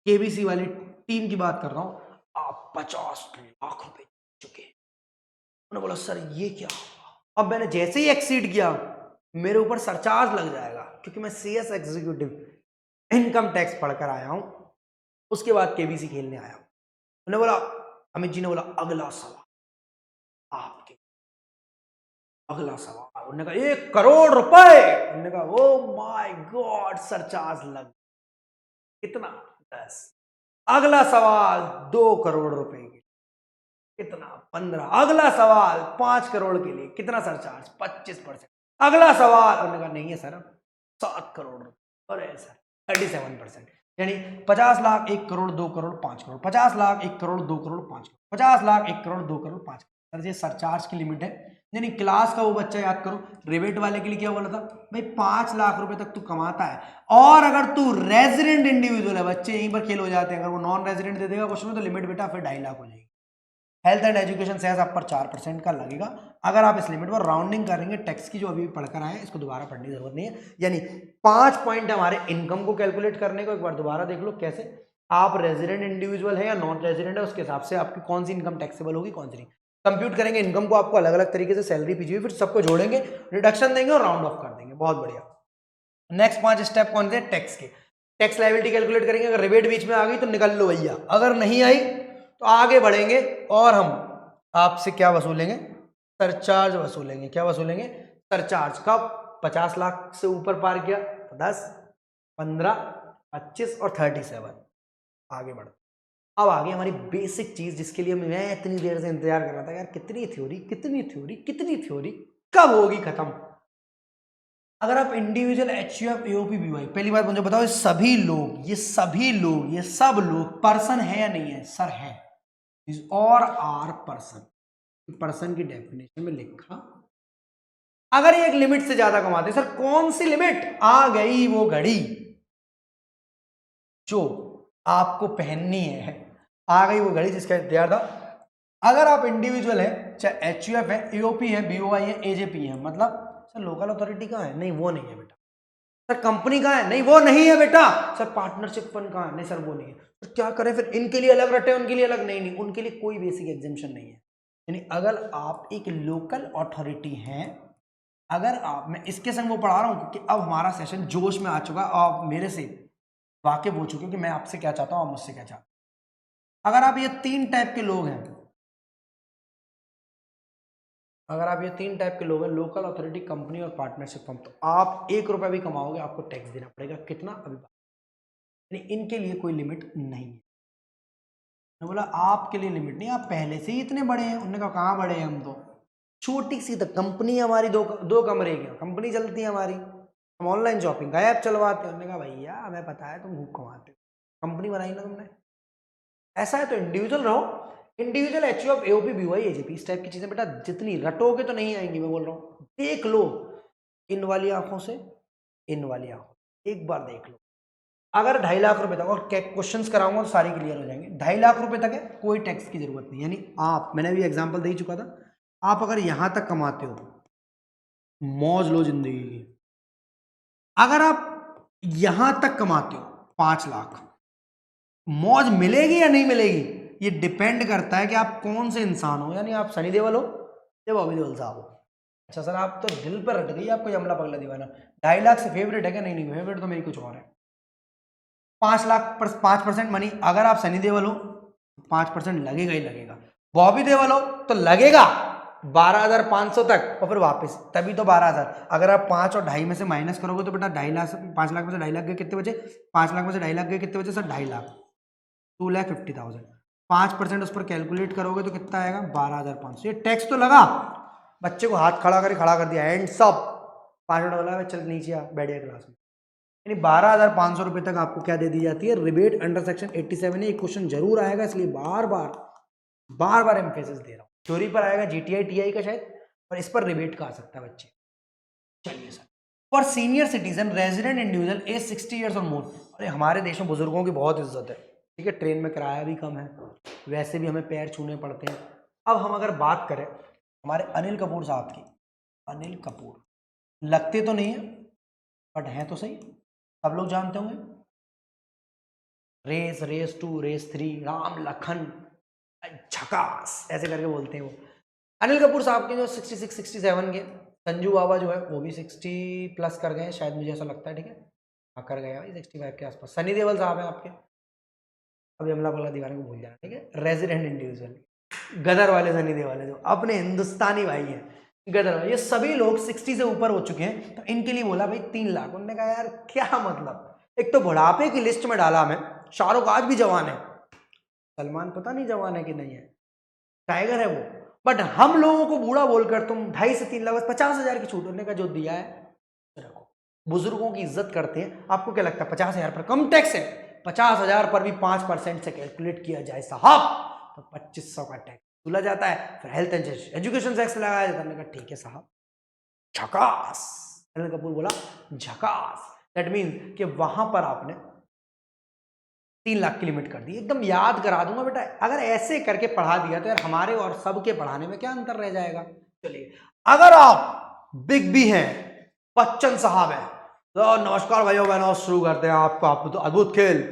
केबीसी वाली टीम की बात कर रहा हूं, आप 50 लाख रुपए चुके। उन्होंने बोला सर ये क्या, अब मैंने जैसे ही एक्सीड किया मेरे ऊपर सरचार्ज लग जाएगा, क्योंकि मैं सीएस एग्जीक्यूटिव इनकम टैक्स पढ़कर आया हूं, उसके बाद केबीसी खेलने आया हूं। उन्होंने बोला, अमित जी ने बोला अगला सवाल आपके, अगला सवाल, उन्होंने कहा 1 करोड़ रुपए, उन्होंने कहा ओ माय गॉड सरचार्ज लग, कितना, 10। अगला सवाल 2 करोड़ रुपए के, कितना, 15। अगला सवाल 5 करोड़ के लिए कितना सरचार्ज, 25%। अगला सवाल, उन्होंने कहा नहीं है सर 7 करोड़ रुपए, अरे सर 37%, यानी 50 लाख 1 करोड़ 2 करोड़ 5 करोड़, 50 लाख 1 करोड़ 2 करोड़ 5 करोड़, 50 लाख 1 करोड़ 2 करोड़ 5 करोड़। सर ये सरचार्ज की लिमिट है। यानी क्लास का वो बच्चा याद करो, रिबेट वाले के लिए क्या बोला था भाई 5 लाख रुपए तक तू कमाता है, और अगर तू रेजिडेंट इंडिविजुअल है, बच्चे यहीं पर खेल हो जाते हैं, अगर वो नॉन रेजिडेंट दे देगा क्वेश्चन में तो लिमिट बेटा फिर 2.5 लाख हो जाएगी। हेल्थ एंड एजुकेशन सेस आप पर 4% का लगेगा, अगर आप इस लिमिट पर राउंडिंग करेंगे। टैक्स की जो अभी पढ़कर आए इसको दोबारा पढ़ने की जरूरत नहीं है। यानी 5 पॉइंट हमारे इनकम को कैलकुलेट करने को, एक बार दोबारा देख लो कैसे, आप रेजिडेंट इंडिविजुअल है या नॉन रेजिडेंट है, उसके हिसाब से आपकी कौन सी इनकम टैक्सेबल होगी कौन सी नहीं। कंप्यूट करेंगे इनकम को आपको अलग अलग तरीके से, सैलरी पीजीवी, फिर सबको जोड़ेंगे, रिडक्शन देंगे और राउंड ऑफ कर देंगे। बहुत बढ़िया। नेक्स्ट 5 स्टेप कौन से, टैक्स के। टैक्स लायबिलिटी कैलकुलेट करेंगे, अगर रिबेट बीच में आ गई तो निकल लो भैया, अगर नहीं आई तो आगे बढ़ेंगे और हम आपसे क्या वसूलेंगे, सरचार्ज वसूलेंगे। क्या वसूलेंगे, सरचार्ज। कब, 50 लाख से ऊपर पार किया तो 10, 15, 25 और 37। आगे बढ़, अब आगे हमारी बेसिक चीज जिसके लिए मैं इतनी देर से इंतजार कर रहा था, यार कितनी थ्योरी कितनी थ्योरी कितनी थ्योरी, कब होगी खत्म। अगर आप इंडिविजुअल एचयूएफ एओपी बीवाई, पहली बात मुझे बताओ, ये सभी लोग ये सब लोग पर्सन है या नहीं है, सर है, और आर पर्सन की डेफिनेशन में लिखा। अगर ये एक लिमिट से ज्यादा कमाते, सर कौन सी लिमिट, आ गई वो घड़ी जो आपको पहननी है, आ गई वो घड़ी जिसका इंतजार था। अगर आप इंडिविजुअल है, चाहे एचयूएफ है, एओपी है, बीओआई है, एजेपी है, मतलब सर लोकल अथॉरिटी कहाँ है, नहीं वो नहीं है बेटा, सर कंपनी कहाँ है? नहीं वो नहीं है बेटा। सर पार्टनरशिप फंड कहाँ है? नहीं सर वो नहीं है। तो क्या करें फिर? इनके लिए अलग रटे, उनके लिए अलग? नहीं नहीं, उनके लिए कोई बेसिक एग्जामिशन नहीं है। यानी अगर आप एक लोकल अथॉरिटी हैं, अगर आप, मैं इसके संग वो पढ़ा रहा हूँ क्योंकि अब हमारा सेशन जोश में आ चुका, आप मेरे से वाकिफ हो चुके कि मैं आपसे क्या चाहता हूँ, आप मुझसे क्या चाहते हैं। अगर आप ये तीन टाइप के लोग हैं, अगर आप ये तीन टाइप के लोग हैं, लोकल अथॉरिटी, कंपनी और पार्टनरशिप फर्म, तो आप 1 रुपया भी कमाओगे आपको टैक्स देना पड़ेगा। कितना? अभी यानी इनके लिए कोई लिमिट नहीं है। मैं बोला आपके लिए लिमिट नहीं, आप पहले से ही इतने बड़े हैं। उन्होंने कहा कहाँ बड़े हैं हम तो, छोटी सी तो कंपनी हमारी, दो कमरे की कंपनी चलती है हमारी, हम ऑनलाइन शॉपिंग का ऐप चलवाते हैं। उन्होंने कहा भैया हमें पता है तुम खूब कमाते हो, कंपनी बनाई ना तुमने, ऐसा है तो इंडिविजुअल रहो। Individual HU of AOP BY AJP, इस टाइप की चीजें बेटा जितनी रटोगे तो नहीं आएंगी। मैं बोल रहा हूँ देख लो इन वाली आंखों से, इन वाली आंखों, एक बार देख लो। अगर 2.5 लाख रुपए तक, और क्वेश्चंस कराऊंगा तो सारी क्लियर हो जाएंगे, 2.5 लाख रुपए तक है, कोई टैक्स की जरूरत नहीं। यानी आप, मैंने अभी एग्जांपल दे ही चुका था, आप अगर यहां तक कमाते हो, मौज लो जिंदगी की। अगर आप यहां तक कमाते हो 5 लाख, मौज मिलेगी या नहीं मिलेगी, ये डिपेंड करता है कि आप कौन से इंसान हो। यानी आप सनी देओल हो या बॉबी देओल साहब हो। अच्छा सर आप तो दिल पर रट गई, आपको यमला पगला दीवाना। 2.5 लाख से फेवरेट है क्या? नहीं नहीं, फेवरेट तो मेरी कुछ और है। 5 लाख पर 5% मनी, अगर आप सनी देओल हो 5% लगेगा ही लगेगा। बॉबी देओल हो तो लगेगा 12,500 तक, और फिर वापस तभी तो 12,000। अगर आप 5 और 2.5 में से माइनस करोगे तो बेटा 2.5 लाख से, 5 लाख में से 2.5 लाख गए कितने बचे? 5 लाख में से 2.5 लाख गए कितने बचे सर? 2.5 लाख, 2,50,000। 5% उस पर कैलकुलेट करोगे तो कितना आएगा? 12,500। ये टैक्स तो लगा। बच्चे को हाथ खड़ा कर दिया, एंड सब 5 डॉलर में चल नीचे आ, बैठ गया क्लास में। यानी 12,500 रुपए तक आपको क्या दे दी जाती है? रिबेट अंडर सेक्शन 87 है। एक क्वेश्चन जरूर आएगा, इसलिए बार बार एम्फेसिस दे रहा हूँ। थ्योरी पर आएगा जीटीआई टीआई का शायद, और इस पर रिबेट का आ सकता है बच्चे। चलिए sir, for senior citizen resident individual age 60 years और मोर। अरे हमारे देश में बुजुर्गों की बहुत इज्जत है, ठीक है, ट्रेन में किराया भी कम है, वैसे भी हमें पैर छूने पड़ते हैं। अब हम अगर बात करें हमारे अनिल कपूर साहब की, अनिल कपूर लगते तो नहीं है बट हैं तो सही, सब लोग जानते होंगे। रेस 2, रेस 3, राम लखन झकास ऐसे करके बोलते हैं वो। अनिल कपूर साहब के जो 66 67 के, संजू बाबा जो है वो भी 60 प्लस कर गए शायद, मुझे ऐसा लगता है, ठीक है, हाँ कर गए भाई 65 के आसपास। सनी देओल साहब हैं आपके, अभी हमला पल्ला दीवाने को भूल जाना, ठीक है, रेजिडेंट इंडिविजुअल, गदर वाले सनी देओल है जो अपने हिंदुस्तानी भाई हैं, गदर वाले। ये सभी लोग 60 से ऊपर हो चुके हैं, तो इनके लिए बोला भाई 3 लाख। उन्होंने कहा यार क्या मतलब, एक तो बुढ़ापे की लिस्ट में डाला हमें, शाहरुख आज भी जवान है, सलमान पता नहीं जवान है कि नहीं है, टाइगर है वो, बट हम लोगों को बूढ़ा बोलकर तुम 2.5 से 3 लाख, बस 50,000 की छूट। उन्होंने कहा जो दिया है रखो, बुजुर्गों की इज्जत करते हैं। आपको क्या लगता है 50,000 पर कम टैक्स है? 50,000 पर भी 5% से कैलकुलेट किया जाए साहब तो 2,500 का टैक्स तुला जाता है। फिर हेल्थ एजुकेशन टैक्स लगाया जाता है। हमने कहा ठीक है साहब, झकास। अनिल कपूर बोला झकास, दैट मीन्स कि वहां पर आपने 3 लाख की लिमिट कर दी। एकदम याद करा दूंगा बेटा, अगर ऐसे करके पढ़ा दिया तो यार हमारे और सबके पढ़ाने में क्या अंतर रह जाएगा। चलिए, अगर आप बिग बी हैं, बच्चन साहब हैं, तो नमस्कार भाइयों बहनों, शुरू करते हैं आपका तो अद्भुत खेल।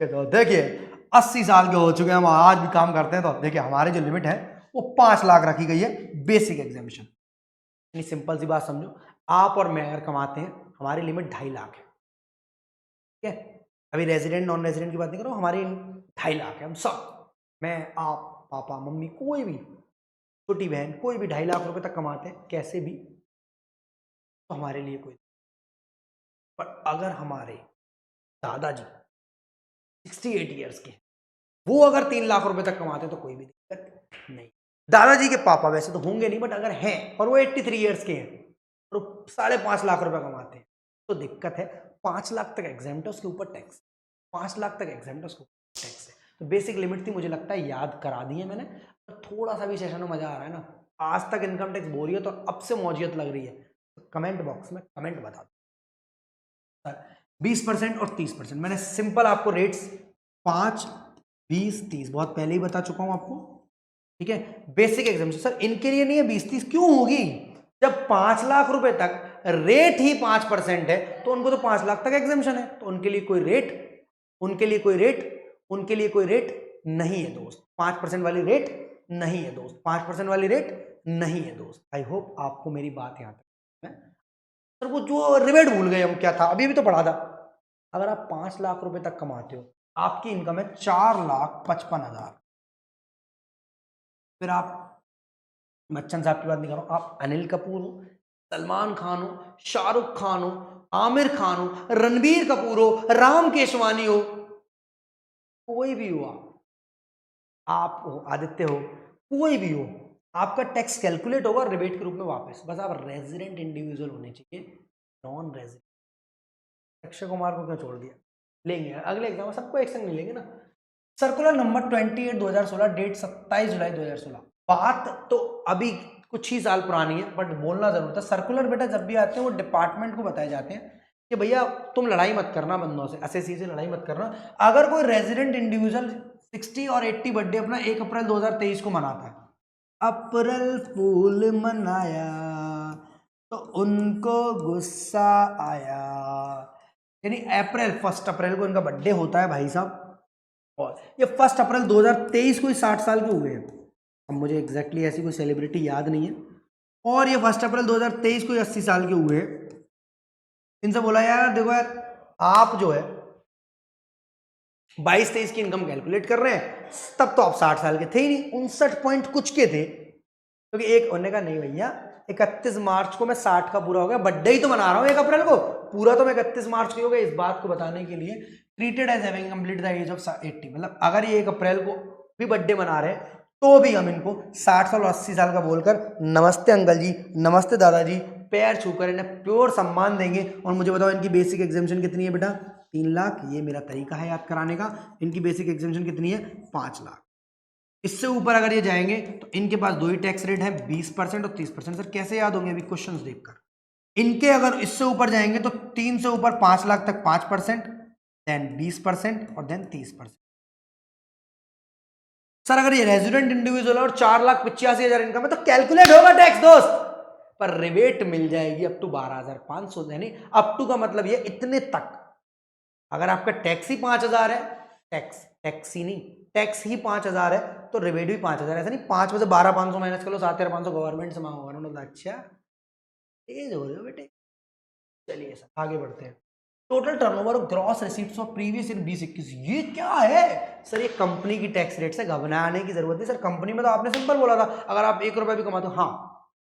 तो देखिए 80 साल के हो चुके हैं हम, आज भी काम करते हैं। तो देखिए हमारी जो लिमिट है वो 5 लाख रखी गई है, बेसिक एग्जामिशन। यानी सिंपल सी बात समझो, आप और मैं अगर कमाते हैं, हमारी लिमिट 2.5 लाख है, ठीक है। अभी रेजिडेंट नॉन रेजिडेंट की बात नहीं कर रहा हूँ, हमारी 2.5 लाख है, हम सब, मैं आप पापा मम्मी कोई भी, छोटी बहन कोई भी 2.5 लाख रुपए तक कमाते हैं कैसे भी, तो हमारे लिए कोई। पर अगर हमारे दादाजी 68 ईयर्स के, वो अगर 3 लाख रुपए तक कमाते हैं तो कोई भी दिक्कत नहीं। दादाजी के पापा वैसे तो होंगे नहीं, बट अगर हैं और वो 83 ईयर्स के हैं और 5.5 लाख रुपए कमाते हैं तो दिक्कत है। 5 लाख तक एग्जाम्प्ट है, उसके ऊपर टैक्स, 5 लाख तक एग्जाम्प्ट है, उसके ऊपर टैक्स है। तो बेसिक लिमिट थी, मुझे लगता है याद करा दी है मैंने, पर थोड़ा सा भी सेशन में मजा आ रहा है ना, आज तक इनकम टैक्स बोरियत और अब से मौजियत लग रही है, तो कमेंट बॉक्स में कमेंट बता दो। 20% और 30%, मैंने सिंपल आपको रेट्स 5, 20, 30 बहुत पहले ही बता चुका हूं आपको, ठीक है। बेसिक एग्जामिनेशन सर इनके लिए नहीं है 20, 30 क्यों होगी, जब 5 लाख रुपए तक रेट ही 5% है तो उनको तो 5 लाख तक एग्जेम्पशन है, तो उनके लिए कोई रेट नहीं है दोस्त। 5% वाली रेट नहीं है दोस्त, 5% वाली रेट नहीं है दोस्त। आई होप आपको मेरी बात यहाँ तक है। सर वो जो रिबेट भूल गए हम, क्या था अभी भी तो पढ़ा था। अगर आप 5 लाख रुपए तक कमाते हो, आपकी इनकम है 4,55,000। फिर आप बच्चन साहब की बात नहीं कर रहा हूं, आप अनिल कपूर हो, सलमान खान हो, शाहरुख खान हो, आमिर खान हो, रणबीर कपूर हो, राम केशवानी हो, कोई भी हो, आप हो, आदित्य हो, कोई भी हो, आपका टैक्स कैलकुलेट होगा रिबेट के रूप में वापस। बस आप रेजिडेंट इंडिविजुअल होने चाहिए, नॉन रेजिडेंट। अक्षय कुमार को क्यों छोड़ दिया? लेंगे अगले एग्जाम में, सबको एक संग मिलेंगे ना। सर्कुलर नंबर 28/2016, डेट 27 जुलाई 2016। बात तो अभी कुछ ही साल पुरानी है, बट बोलना जरूर था। सर्कुलर बेटा जब भी आते हैं वो डिपार्टमेंट को बताए जाते हैं कि भैया तुम लड़ाई मत करना बंदों से, एसएससी से लड़ाई मत करना। अगर कोई रेजिडेंट इंडिविजुअल 60 और 80 बर्थडे अपना 1 अप्रैल 2023 को मनाता है, अप्रैल फूल मनाया तो उनको गुस्सा आया, यानी अप्रैल 1 अप्रैल को इनका बर्थडे होता है भाई साहब, और ये 1 अप्रैल 2023 को ही 60 साल के हुए हैं। अब मुझे एग्जैक्टली ऐसी कोई सेलिब्रिटी याद नहीं है, और ये 1 अप्रैल 2023 को ही 80 साल के हुए हैं। इनसे बोला यार देखो यार, आप जो है 22-23 की इनकम कैलकुलेट कर रहे हैं, तब तो आप 60 साल के थे ही नहीं, 59 पॉइंट कुछ के थे। क्योंकि एक होने का नहीं भैया, 31 मार्च को मैं 60 का पूरा हो गया, बर्थडे ही तो मना रहा हूँ 1 अप्रैल को, पूरा तो मैं 31 मार्च को हो गया। इस बात को बताने के लिए treated as having complete the age of 80, मतलब अगर ये 1 अप्रैल को भी बर्थडे मना रहे हैं तो भी हम इनको 60 साल और 80 साल का बोलकर नमस्ते अंकल जी, नमस्ते दादाजी, पैर छूकर इन्हें प्योर सम्मान देंगे। और मुझे बताओ इनकी बेसिक एग्जामिशन कितनी है बेटा? 3 लाख। ये मेरा तरीका है याद कराने का। इनकी बेसिक एग्जामिशन कितनी है? 5 लाख। इससे ऊपर अगर ये जाएंगे तो इनके पास दो ही टैक्स रेट है, 20% और 30%। सर कैसे याद होंगे? अभी क्वेश्चंस देखकर। इनके अगर इससे ऊपर जाएंगे तो 3 से ऊपर 5 लाख तक 5%, देन 20% और देन 30%। सर अगर ये रेजिडेंट इंडिविजुअल और 4,85,000 इनकम है तो कैलकुलेट होगा टैक्स दोस्त, पर रिबेट मिल जाएगी अप टू 12,500, यानी अप टू का मतलब ये इतने तक। अगर आपका टैक्स ही 5,000 है, टैक्स ही नहीं, टैक्स ही 5,000 है तो रिबेट भी 5,000। ऐसा नहीं 5 में से 12,500 माइनस कर लो, 7,500 गवर्नमेंट से मांगोगा ना। अच्छा तेज हो रहे हो बेटे। चलिए सर आगे बढ़ते हैं। Total turnover of gross receipts of previous in 2021, ये क्या है सर? ये कंपनी की टैक्स रेट से घबराने की जरूरत नहीं सर। कंपनी में तो आपने सिंपल बोला था, अगर आप 1 रुपया भी कमाते हो, हाँ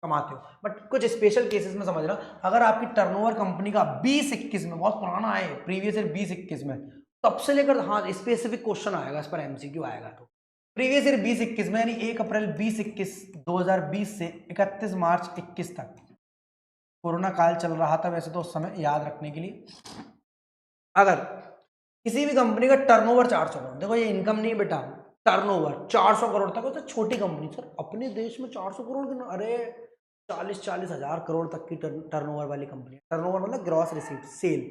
कमाते हो, बट कुछ स्पेशल केसेस में समझ रहा, अगर आपकी टर्नओवर कंपनी का 2021 में, बहुत पुराना है प्रीवियस ईयर 2021 में, तब से लेकर, हाँ स्पेसिफिक क्वेश्चन आएगा इस पर, एमसीक्यू आएगा, तो प्रीवियस ईयर 2021 में यानी 1 अप्रैल 2020 से 31 मार्च 21 तक, कोरोना काल चल रहा था वैसे तो उस समय, याद रखने के लिए। अगर किसी भी कंपनी का टर्नओवर 400 करोड़, देखो ये इनकम नहीं बेटा, टर्नओवर 400 करोड़ तक हो तो छोटी कंपनी। सर अपने देश में 400 करोड़ की, अरे 40-40 हजार करोड़ तक की टर्नओवर वाली कंपनी, टर्नओवर मतलब ग्रॉस रिसीप्ट सेल,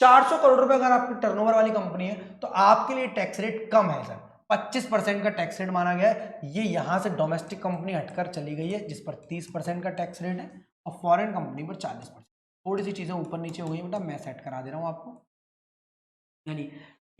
400 करोड़ रुपए अगर आपकी टर्नओवर वाली कंपनी है तो आपके लिए टैक्स रेट कम है सर, 25% का टैक्स रेट माना गया है। ये यहां से डोमेस्टिक कंपनी हटकर चली गई है जिस पर 30% का टैक्स रेट है, और फॉरेन कंपनी पर 40%। थोड़ी सी चीजें ऊपर नीचे हो गई बेटा, मैं सेट करा दे रहा हूं आपको। यानी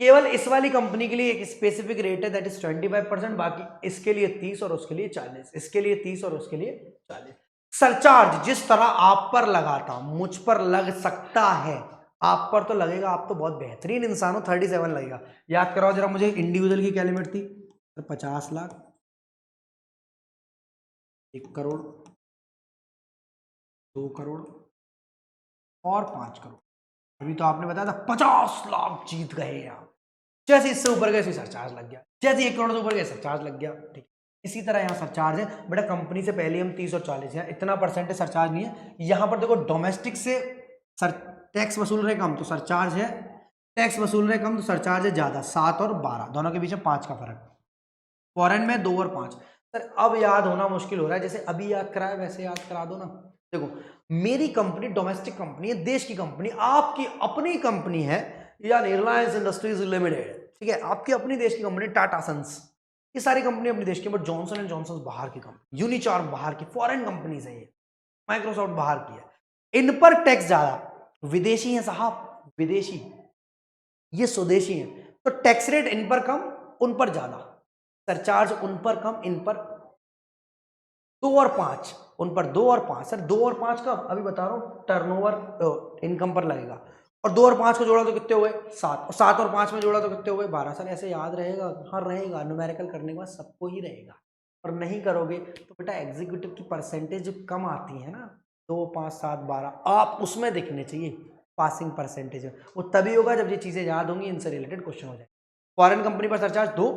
केवल इस वाली कंपनी के लिए एक स्पेसिफिक रेट है, दैट इज 25%, बाकी इसके लिए 30 और उसके लिए 40, इसके लिए 30 और उसके लिए 40। सरचार्ज जिस तरह आप पर लगा था मुझ पर लग सकता है, आप पर तो लगेगा, आप तो बहुत बेहतरीन इंसान हो, 37 लगेगा। याद कराओ जरा मुझे, इंडिविजुअल की क्या लिमिट थी? तो 50 लाख, 1 करोड़, 2 करोड़ और 5 करोड़। अभी तो आपने बताया था 50 लाख जीत गए आप। जैसे इससे ऊपर गए सरचार्ज लग गया, जैसे 1 करोड़ से ऊपर गए सरचार्ज लग गया, ठीक। इसी तरह यहाँ सरचार्ज है बेटा, कंपनी से पहले हम 30 और 40 है, इतना परसेंटेज सरचार्ज नहीं है। यहाँ पर देखो डोमेस्टिक से सर टैक्स वसूल रहे कम तो सरचार्ज है, टैक्स वसूल रहे कम तो सरचार्ज है ज्यादा, 7 और 12 दोनों के बीच में 5 का फर्क। फॉरेन में 2 और 5। सर अब याद होना मुश्किल हो रहा है, जैसे अभी याद कराया वैसे याद करा दो ना। देखो मेरी कंपनी डोमेस्टिक कंपनी है, देश की कंपनी, आपकी अपनी कंपनी है या रिलायंस इंडस्ट्रीज लिमिटेड, ठीक है, आपकी अपनी देश की कंपनी टाटा सन्स, ये सारी कंपनी अपनी देश की, बट जॉनसन एंड जॉनसन बाहर की कंपनी, यूनिचार्म बाहर की, फॉरेन कंपनीज है ये, माइक्रोसॉफ्ट बाहर की है। इन पर टैक्स ज्यादा, विदेशी हैं साहब, विदेशी, ये स्वदेशी हैं, तो टैक्स रेट इन पर कम उन पर ज्यादा, सरचार्ज उन पर कम इन पर 2 और 5, उन पर 2 और 5। सर 2 और 5 कब, अभी बता रहा हूं, टर्नओवर इनकम पर लगेगा। और 2 और 5 को जोड़ा तो कितने हुए 7, और 7 और 5 में जोड़ा तो कितने हुए 12। सर ऐसे याद रहेगा, हाँ रहेगा, न्यूमेरिकल करने के बाद सबको ही रहेगा, और नहीं करोगे तो बेटा एग्जीक्यूटिव की परसेंटेज कम आती है ना, 2 5 7 12, आप उसमें देखने चाहिए पासिंग परसेंटेज, वो तभी होगा जब ये चीजें याद होंगी, इनसे रिलेटेड क्वेश्चन हो जाए। फॉरेन कंपनी पर सरचार्ज 2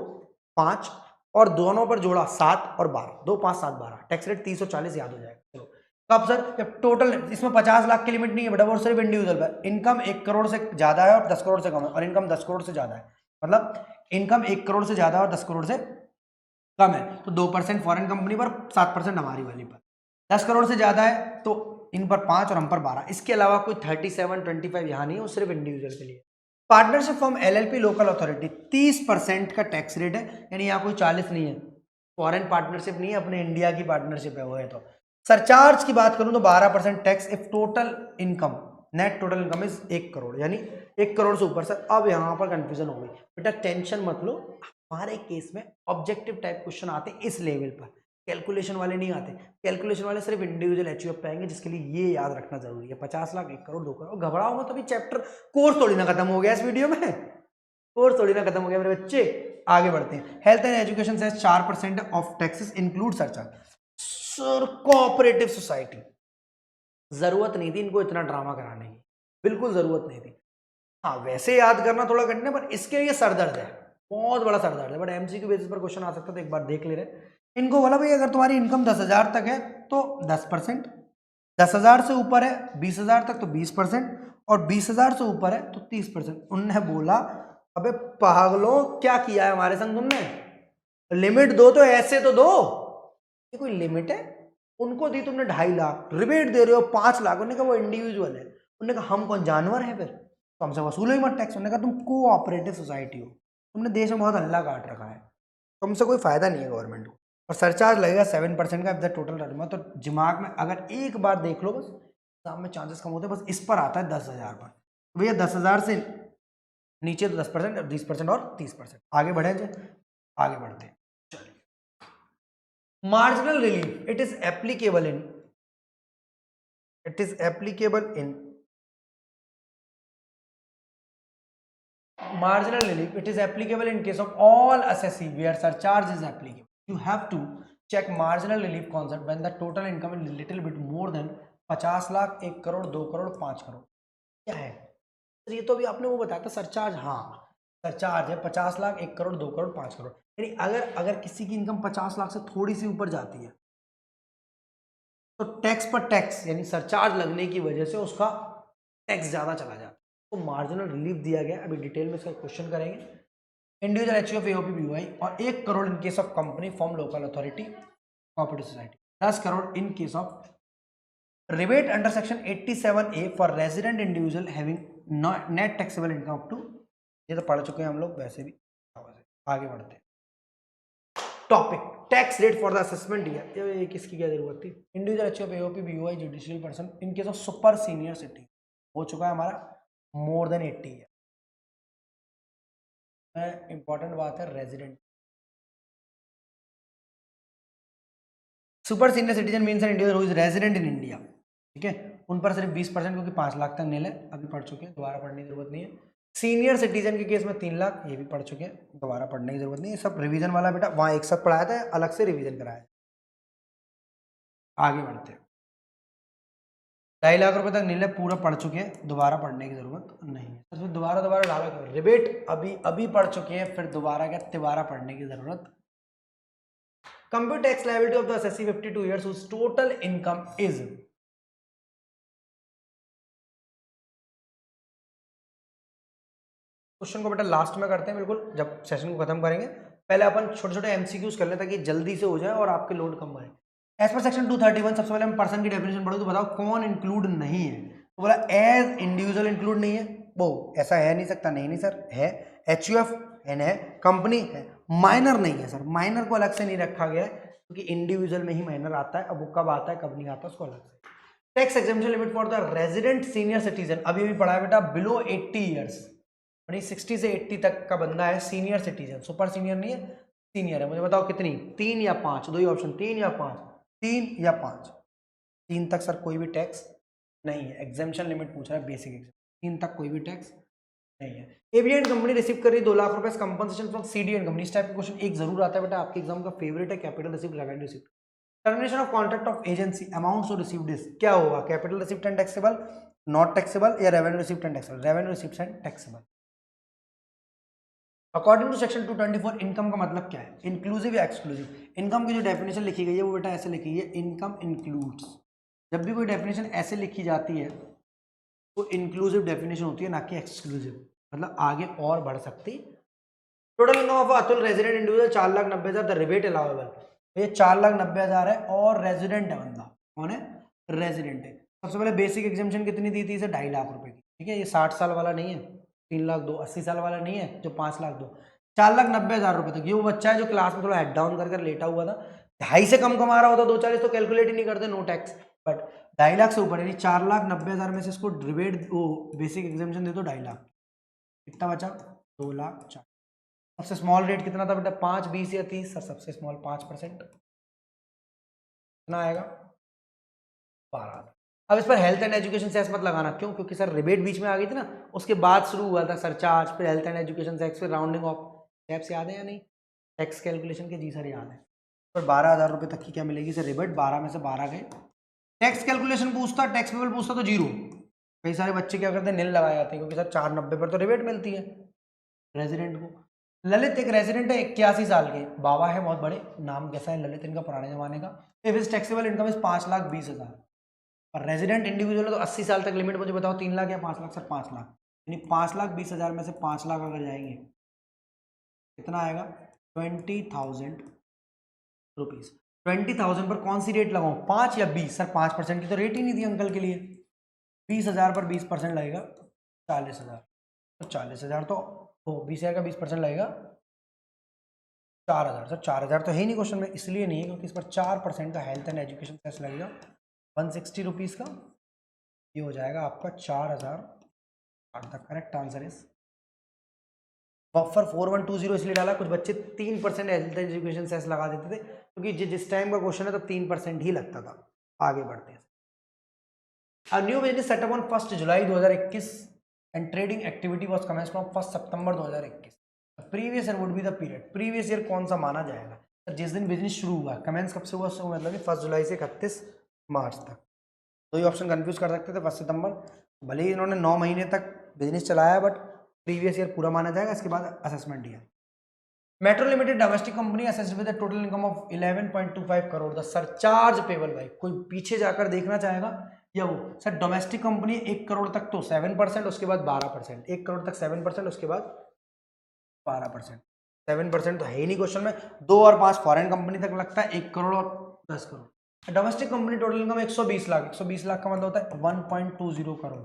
5 और दोनों पर जोड़ा 7 और 12, 2 5 7 12, टैक्स रेट 340 याद हो जाएगा। चलो कब सर, जब टोटल, इसमें 50 लाख की लिमिट नहीं है बेटा, वो सिर्फ इंडिविजुअल पर इनकम 1 करोड़ से ज्यादा है और 10 करोड़ से कम है, और इनकम 10 करोड़ से ज्यादा है, मतलब इनकम 1 करोड़ से ज्यादा और 10 करोड़ से कम है, तो 2% फॉरेन कंपनी पर, 7% हमारी वाली पर। 10 करोड़ से ज्यादा है तो इन पर 5 और हम पर 12, इसके अलावा कोई 37 25 यहाँ नहीं है, वो सिर्फ इंडिविजुअल के लिए। Partnership form LLP local authority 30% का टैक्स रेट है, यानी यहाँ कोई 40 नहीं है, फॉरेन पार्टनरशिप नहीं है, अपने इंडिया की पार्टनरशिप है वो है। तो सरचार्ज की बात करूं तो 12% tax if total income, net total income is 1 crore, यानी 1 करोड़ से ऊपर। सर अब यहाँ पर कंफ्यूजन हो गई बेटा, टेंशन मत लो, हमारे केस में ऑब्जेक्टिव टाइप क्वेश्चन आते हैं इस लेवल पर, कैलकुलेशन वाले नहीं आते, कैलकुलेशन वाले सिर्फ इंडिविजुअल एचयूएफ पे आएंगे, जिसके लिए ये याद रखना जरूरी है, 50 लाख 1 करोड़ 2 करोड़। घबराओ मत, अभी चैप्टर कोर्स थोड़ी ना खत्म हो गया इस वीडियो में, कोर्स थोड़ी ना खत्म हो गया मेरे बच्चे, आगे बढ़ते हैं। हेल्थ एंड एजुकेशन से 4% of taxes include surcharge. Sir cooperative society, जरूरत नहीं थी इनको इतना ड्रामा कराने की, बिल्कुल जरूरत नहीं थी। हाँ वैसे याद करना थोड़ा कठिन है, पर इसके लिए सरदर्द है, बहुत बड़ा सरदर्द है, बट एमसीक्यू बेसिस पर क्वेश्चन आ सकता है, तो एक बार देख ले रहे। इनको बोला भाई अगर तुम्हारी इनकम 10,000 तक है तो 10%, 10,000 से ऊपर है 20,000 तक तो 20%, और 20,000 से ऊपर है तो 30%। उनने बोला अबे पागलों क्या किया है हमारे संग तुमने, लिमिट दो तो ऐसे तो दो, ये कोई लिमिट है? उनको दी तुमने 2.5 लाख, रिबेट दे रहे हो 5 लाख, उन्होंने कहा वो इंडिविजुअल है, उन्होंने कहा हम कौन जानवर हैं फिर, तो हमसे वसूलो ही मत टैक्स। उन्होंने कहा तुम कोऑपरेटिव सोसाइटी हो, तुमने देश में बहुत हल्ला काट रखा है, तुमसे कोई फायदा नहीं है गवर्नमेंट को, और सरचार्ज लगेगा 7% का इफ टोटल टर्म। तो दिमाग में अगर एक बार देख लो बस, एग्जाम में चांसेस कम होते हैं, बस इस पर आता है 10,000 पर, भैया 10,000 से नीचे तो 10% और 20% और 30%। आगे बढ़े, आगे बढ़ते हैं, चलिए। Marginal relief it is applicable in, marginal relief it is applicable in case of all assessee where surcharge is applicable. You have to check marginal relief concept when the total income is little bit more than 50 lakh, 1 crore 2 crore 5 crore. क्या है तो ये तो अभी आपने वो बताया था सरचार्ज, हाँ सरचार्ज है 50 लाख 1 करोड़ 2 करोड़ 5 करोड़, यानी अगर किसी की इनकम 50 लाख से थोड़ी सी ऊपर जाती है तो टैक्स पर टैक्स, यानी सरचार्ज लगने की वजह से उसका टैक्स ज्यादा चला जाता है, तो मार्जिनल रिलीफ दिया गया। अभी डिटेल में इसका क्वेश्चन करेंगे। इंडिविजुअल एचयूएफ एओपी बीओआई और 1 crore in case of company form local authority cooperative society, 10 crore in case of rebate under section 87A for resident individual having net taxable income up to, ये तो पढ़ चुके हैं हम लोग वैसे भी। आगे बढ़ते हैं, topic tax rate for the assessment year, ये किसकी क्या जरूरत थी। Individual HUF AOP BOI judicial person in case of super senior city हो चुका है हमारा मोर देन 80 है। इंपॉर्टेंट बात है resident, super senior citizen means an individual who is resident in India, ठीक है, उन पर सिर्फ 20%, क्योंकि 5 लाख तक नील है, अभी पढ़ चुके हैं, दोबारा पढ़ने की जरूरत नहीं है। सीनियर सिटीजन के केस में 3 लाख, ये भी पढ़ चुके हैं, दोबारा पढ़ने की जरूरत नहीं है, सब रिवीजन वाला बेटा, वहां एक साथ पढ़ाया था, अलग से रिवीजन कराया। आगे बढ़ते हैं, 2.5 लाख रुपए तक नील है, पूरा पढ़ चुके हैं, दोबारा पढ़ने की जरूरत नहीं है। तो दोबारा डाला क्यों, रिबेट अभी पढ़ चुके हैं, फिर दोबारा पढ़ने की जरूरत। Compute tax liability of the assessee 52 years whose total income is, question को बेटा लास्ट में करते हैं, बिल्कुल जब सेशन को खत्म करेंगे, पहले अपन छोटे छोटे एमसीक्यूज कर लें ताकि जल्दी से हो जाए और आपके लोड कम आए। एज पर सेक्शन 231 सबसे पहले हम पर्सन की डेफिनेशन पढ़ो, तो बताओ कौन इंक्लूड नहीं है, तो बोला एज इंडिविजुअल इंक्लूड नहीं है, वो ऐसा है नहीं सकता, नहीं सर है, एचयूएफ है, कंपनी है, माइनर नहीं है सर, माइनर को अलग से नहीं रखा गया है, क्योंकि इंडिविजुअल में ही माइनर आता है, अब वो कब आता है कब नहीं आता उसको अलग से। Tax exemption limit for the resident senior citizen, अभी भी पढ़ा है बेटा, बिलो 80 ईयर्स, 60 से 80 तक का बंदा है सीनियर सिटीजन, सुपर सीनियर नहीं है, सीनियर है। मुझे बताओ कितनी, 3 या 5, दो ही ऑप्शन, 3 या 5, 3 या 5। 3 तक सर कोई भी टैक्स नहीं है, एग्जेम्पशन लिमिट पूछ रहा है बेसिक एग्जाम, 3 तक कोई भी टैक्स नहीं है। एबीएन कंपनी रिसीव कर रही 2 लाख रुपए कंपनसेशन फ्रॉम सीडीएन कंपनी। इस टाइप का क्वेश्चन एक जरूर आता है बेटा, आपके एग्जाम का फेवरेट है, capital receipt, revenue receipt. Termination of contract of agency, amounts received is, क्या होगा, capital receipt and taxable, not taxable, या revenue receipt and taxable, revenue receipt and taxable. According to section 224 income का मतलब क्या है, inclusive या exclusive. Income की जो डेफिनेशन लिखी गई है वो बेटा ऐसे लिखी है, इनकम इंक्लूड्स। जब भी कोई डेफिनेशन ऐसे लिखी जाती है वो इंक्लूसिव डेफिनेशन होती है, ना कि एक्सक्लूसिव, मतलब आगे और बढ़ सकती। Total income of Atul resident individual 4,90,000, the rebate allowable, ये 4,90,000 है और रेजिडेंट है बंदा, कौन है, रेजिडेंट है। सबसे पहले बेसिक एग्जामिशन कितनी दी थी इसे, 2.5 लाख रुपए की, ठीक है, ये 60 साल वाला नहीं है, 3 लाख दो, 80 साल वाला नहीं है जो 5 लाख दो, 4,90,000 रुपए तक। ये वो बच्चा है जो क्लास में थोड़ा हेड डाउन कर लेटा हुआ था, 2.5 से कम कमा रहा होता, 2,40 तो कैलकुलेट ही नहीं करते, नो टैक्स, बट 2.5 लाख से ऊपर, यानी 4,90,000 में से इसको रिबेट वो बेसिक एग्जामिशन दे दो 2.5 लाख, कितना बचा, 2 लाख 4। सबसे स्मॉल रेट कितना था बेटा, 5, 20 या 30, सर सबसे स्मॉल 5%, कितना आएगा, 12। अब इस पर हेल्थ एंड एजुकेशन सेस मत लगाना, क्यों, क्योंकि सर रिबेट बीच में आ गई थी ना, उसके बाद शुरू हुआ था सरचार्ज, फिर हेल्थ एंड एजुकेशन सेक्स, फिर राउंडिंग ऑफ स्टेप्स, याद है या नहीं, टैक्स कैलकुलेशन के, जी सर याद है। पर 12,000 रुपये तक की क्या मिलेगी सर, रिबेट 12 में से 12 गए, टैक्स कैलकुलेशन पूछता, टैक्स पेबल पूछता तो 0। कई सारे बच्चे क्या करते हैं, नील लगाए जाते हैं, क्योंकि सर 490 पर तो रिबेट मिलती है रेजिडेंट को। ललित एक रेजिडेंट है, 81 साल के, बाबा है बहुत बड़े, नाम कैसा है, ललित इनका पुराने जमाने का। If is taxable income is 5,20,000, और रेजिडेंट इंडिविजुअल है तो 80 साल तक लिमिट, मुझे बताओ 3 लाख या 5 लाख, सर 5 लाख, यानी 5,20,000 में से 5 लाख अगर जाएंगे कितना आएगा, 20,000 रुपीज। 20,000 पर कौन सी रेट लगाऊं, 5 या 20, सर 5% की तो रेट ही नहीं दी अंकल के लिए, 20,000 पर 20% लगेगा 40,000, तो 40,000 तो 20,000 का 20% लगेगा 4,000, सर 4,000 तो है ही नहीं क्वेश्चन में, इसलिए नहीं है क्योंकि इस पर 4% का हेल्थ एंड एजुकेशन सेस लगेगा 160 रुपीज़ का, ये हो जाएगा आपका 4,000। The correct answer is buffer 4120 इसलिए डाला, कुछ बच्चे 3% हेल्थ एजुकेशन सेस लगा देते थे, क्योंकि जिस टाइम का क्वेश्चन है तो 3% ही लगता था। आगे बढ़ते हैं। A new business set up on 1st July 2021 and trading activity was commenced from 1st September 2021. The previous year would be the period. Previous year कौन सा माना जाएगा, तो जिस दिन बिजनेस शुरू हुआ, कमेंस कब से हुआ, उसका मतलब 1 जुलाई से 31 मार्च तक। दो ही ऑप्शन कंफ्यूज कर सकते थे, 1 सितंबर, भले ही इन्होंने 9 महीने तक बिजनेस चलाया, बट प्रीवियस ईयर पूरा माना जाएगा, इसके बाद assessment year. Metro limited domestic company assessed with total income of 11.25 crore, the surcharge payable by, कोई पीछे जाकर देखना चाहेगा या वो, सर डोमेस्टिक कंपनी 1 करोड़ तक तो 7%, उसके बाद 12%, 1 करोड़ तक 7%, उसके बाद 12%, 7% तो है ही नहीं क्वेश्चन में। 2 और 5 फॉरेन कंपनी तक लगता है, 1 करोड़ और 10 crore. Domestic company total income 120 lakh, 120 lakh का मतलब होता है 1.20 करोड़।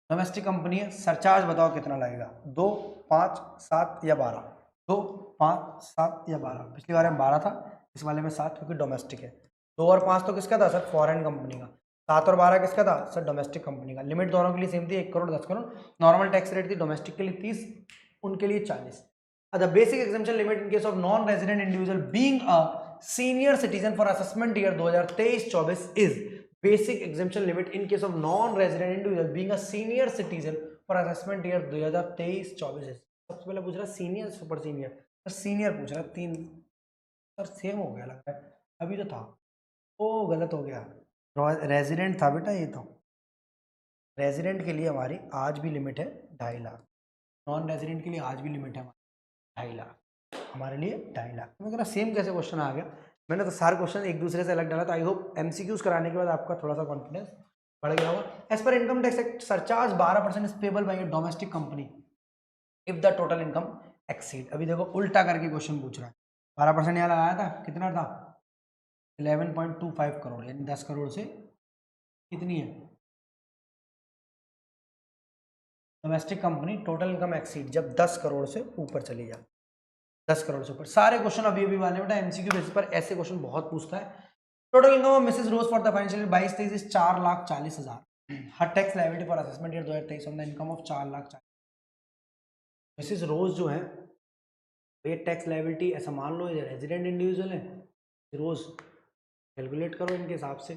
डोमेस्टिक कंपनी है, सरचार्ज बताओ कितना लगेगा, 2, 5, 7 या 12, 2, 5, 7 या 12। पिछली बार में 12 था, इस वाले में 7, क्योंकि डोमेस्टिक है। 2 और 5 तो किसका था सर, फॉरेन कंपनी का। 7 और 12 किसका था सर, डोमेस्टिक कंपनी का। लिमिट दोनों के लिए सेम थी, 1 crore 10 crore. Normal tax rate थी डोमेस्टिक के लिए 30, उनके लिए 40। The basic exemption limit in case of non resident individual being a senior citizen for assessment year 2023-24 is, basic exemption limit in case of non resident individual being a senior citizen for assessment year 2023-24 is. सबसे पहले पूछ रहा senior super senior, sir senior पूछ रहा, 3 sir same हो गया लग रहा है, अभी तो था, ओ गलत हो गया, रेजिडेंट था बेटा ये तो। रेजिडेंट के लिए हमारी आज भी लिमिट है 2.5 लाख, नॉन रेजिडेंट के लिए आज भी लिमिट है 2.5 लाख, हमारे लिए 2.5 लाख। मैं कह रहा सेम कैसे क्वेश्चन आ गया, मैंने तो सारे क्वेश्चन एक दूसरे से अलग डाला था। आई होप एमसीक्यूज कराने के बाद आपका थोड़ा सा कॉन्फिडेंस बढ़ गया होगा। As per income tax act surcharge 12% is payable by domestic company if the total income exceed. अभी देखो उल्टा करके क्वेश्चन पूछ रहा है, 12% यहाँ लगाया था, कितना था 11.25 करोड़, यानी 10 करोड़ से कितनी है domestic company total income exceed, जब 10 करोड़ से ऊपर चली जाए, 10 करोड़ से ऊपर। सारे क्वेश्चन अभी वाले बेटा एमसीक्यू बेसिस पर ऐसे क्वेश्चन बहुत पूछता है, total income of Mrs Rose for the financial 22-23 is 4,40,000। Her tax liability for assessment year 2023 on the income of 4,40,000। Mrs Rose जो है ये टैक्स लायबिलिटी ऐसा मान लो, ये रेजिडेंट इंडिविजुअल है, रोज कैलकुलेट करो इनके हिसाब से,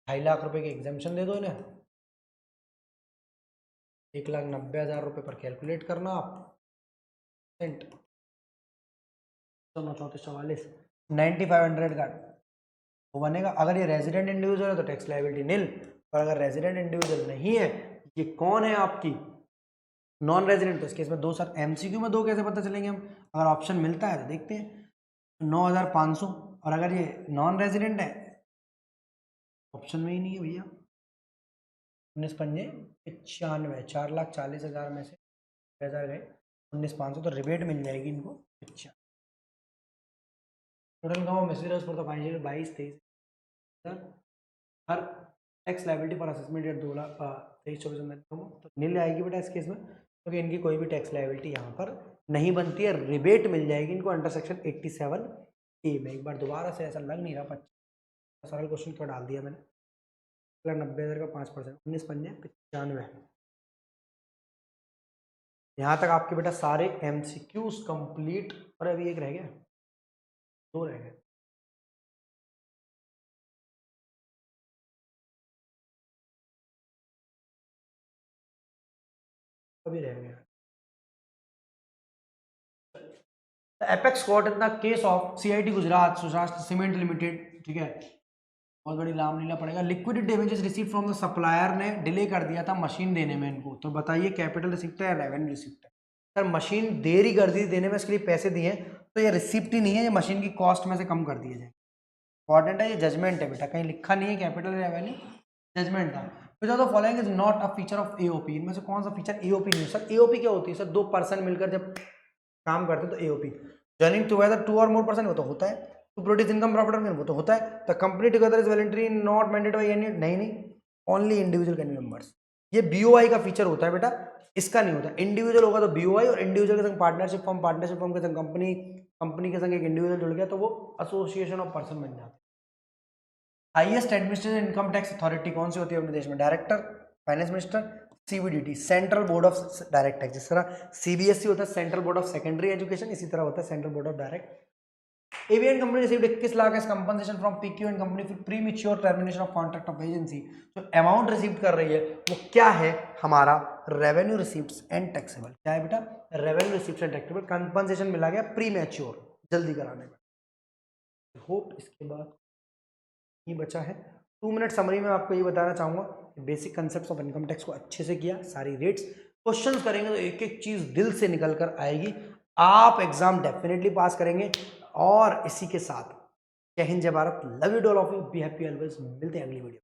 2.5 लाख रुपए की एग्जामेशन दे दो इन्हें, 1,90,000 रुपये पर कैलकुलेट करना आप, 9500 का वो बनेगा। अगर ये रेजिडेंट इंडिविजुअल है तो टैक्स लायबिलिटी नील, और अगर रेजिडेंट इंडिविजुअल नहीं है, ये कौन है आपकी नॉन रेजिडेंट, तो इस केस में 2 सर एमसीक्यू में 2 कैसे पता चलेंगे हम, अगर ऑप्शन मिलता है तो देखते हैं। 9,500, और अगर ये नॉन रेजिडेंट है ऑप्शन में ही नहीं है भैया, 19×5 = 4,40,000 में से 6,000 गए, 19,500 तो रिबेट मिल जाएगी इनको 95। Total income of Mrs for the financial 22-23 her tax liability for assessment year 2,23-24 में तो नील आएगी बेटा इस केस में, क्योंकि इनकी कोई भी टैक्स लायबिलिटी यहाँ पर नहीं बनती है, रिबेट मिल जाएगी इनको अंडर सेक्शन 87A में। एक बार दोबारा से ऐसा लग नहीं रहा, 25 सरल क्वेश्चन क्यों डाल दिया मैंने, 90,000 का 5%, 19×5 = 95। यहाँ तक आपके बेटा सारे MCQs कंप्लीट, और अभी एक रह गया, 2 रह गए। अभी रह गया apex court in the case of CIT Gujarat सुशासन सीमेंट लिमिटेड, ठीक है, बहुत बड़ी नाम लीला पड़ेगा। Liquidity damages receive from the supplier ने डिले कर दिया था मशीन देने में इनको, तो बताइए कैपिटल रिसिप्ट है या रेवेन्यू रिसिप्ट है। सर मशीन देरी कर दी देने में, इसके लिए पैसे दिए तो ये रिसिप्ट ही नहीं है, ये मशीन की कॉस्ट में से कम कर दिया जाए। इंपॉर्टेंट है, ये जजमेंट है बेटा, कहीं लिखा नहीं है कैपिटल रेवेन्यू, जजमेंट था। Which of the following is not a feature of AOP, इनमें से कौन सा फीचर AOP नहीं है। सर AOP क्या होती है, सर 2 पर्सन मिलकर जब काम करते हैं तो AOP, जॉइनिंग टुगेदर 2 और मोर पर्सन, वो तो होता है। टू प्रोड्यूस इनकम प्रॉफिट, वो तो होता है। The company together is voluntary not mandated by any, नहीं, only individual can be members. ये BOI का फीचर होता है बेटा, इसका नहीं होता। इंडिविजुअल होगा तो BOI, और इंडिविजुअल के संग पार्टनरशिप फॉर्म के संग कंपनी के संग एक इंडिविजुअल जुड़ गया तो वो एसोसिएशन ऑफ पर्सन बन जाता है। Highest administrative income tax authority कौन सी होती है अपने देश में, director, finance minister, CBDT central board of direct tax. जिस तरह CBSE होता है central board of secondary education, इसी तरह होता है central board of direct. Avian company received 21 lakh as compensation from PQ and company for premature termination of contract of agency. जो amount receive कर रही है वो क्या है, हमारा रेवेन्यू रिसीप्ट्स एंड टैक्सेबल। क्या है बेटा, revenue receipts and taxable. Compensation मिला गया प्रीमेच्योर, जल्दी कराने में। होप इसके बाद ये बचा है 2 मिनट समरी में आपको ये बताना चाहूंगा, basic concept of income tax को अच्छे से किया, सारी रेट्स क्वेश्चंस करेंगे तो एक एक चीज दिल से निकल कर आएगी, आप एग्जाम डेफिनेटली पास करेंगे। और इसी के साथ जय हिंद जय Bharat, love you all of you, be happy always. मिलते हैं अगली वीडियो।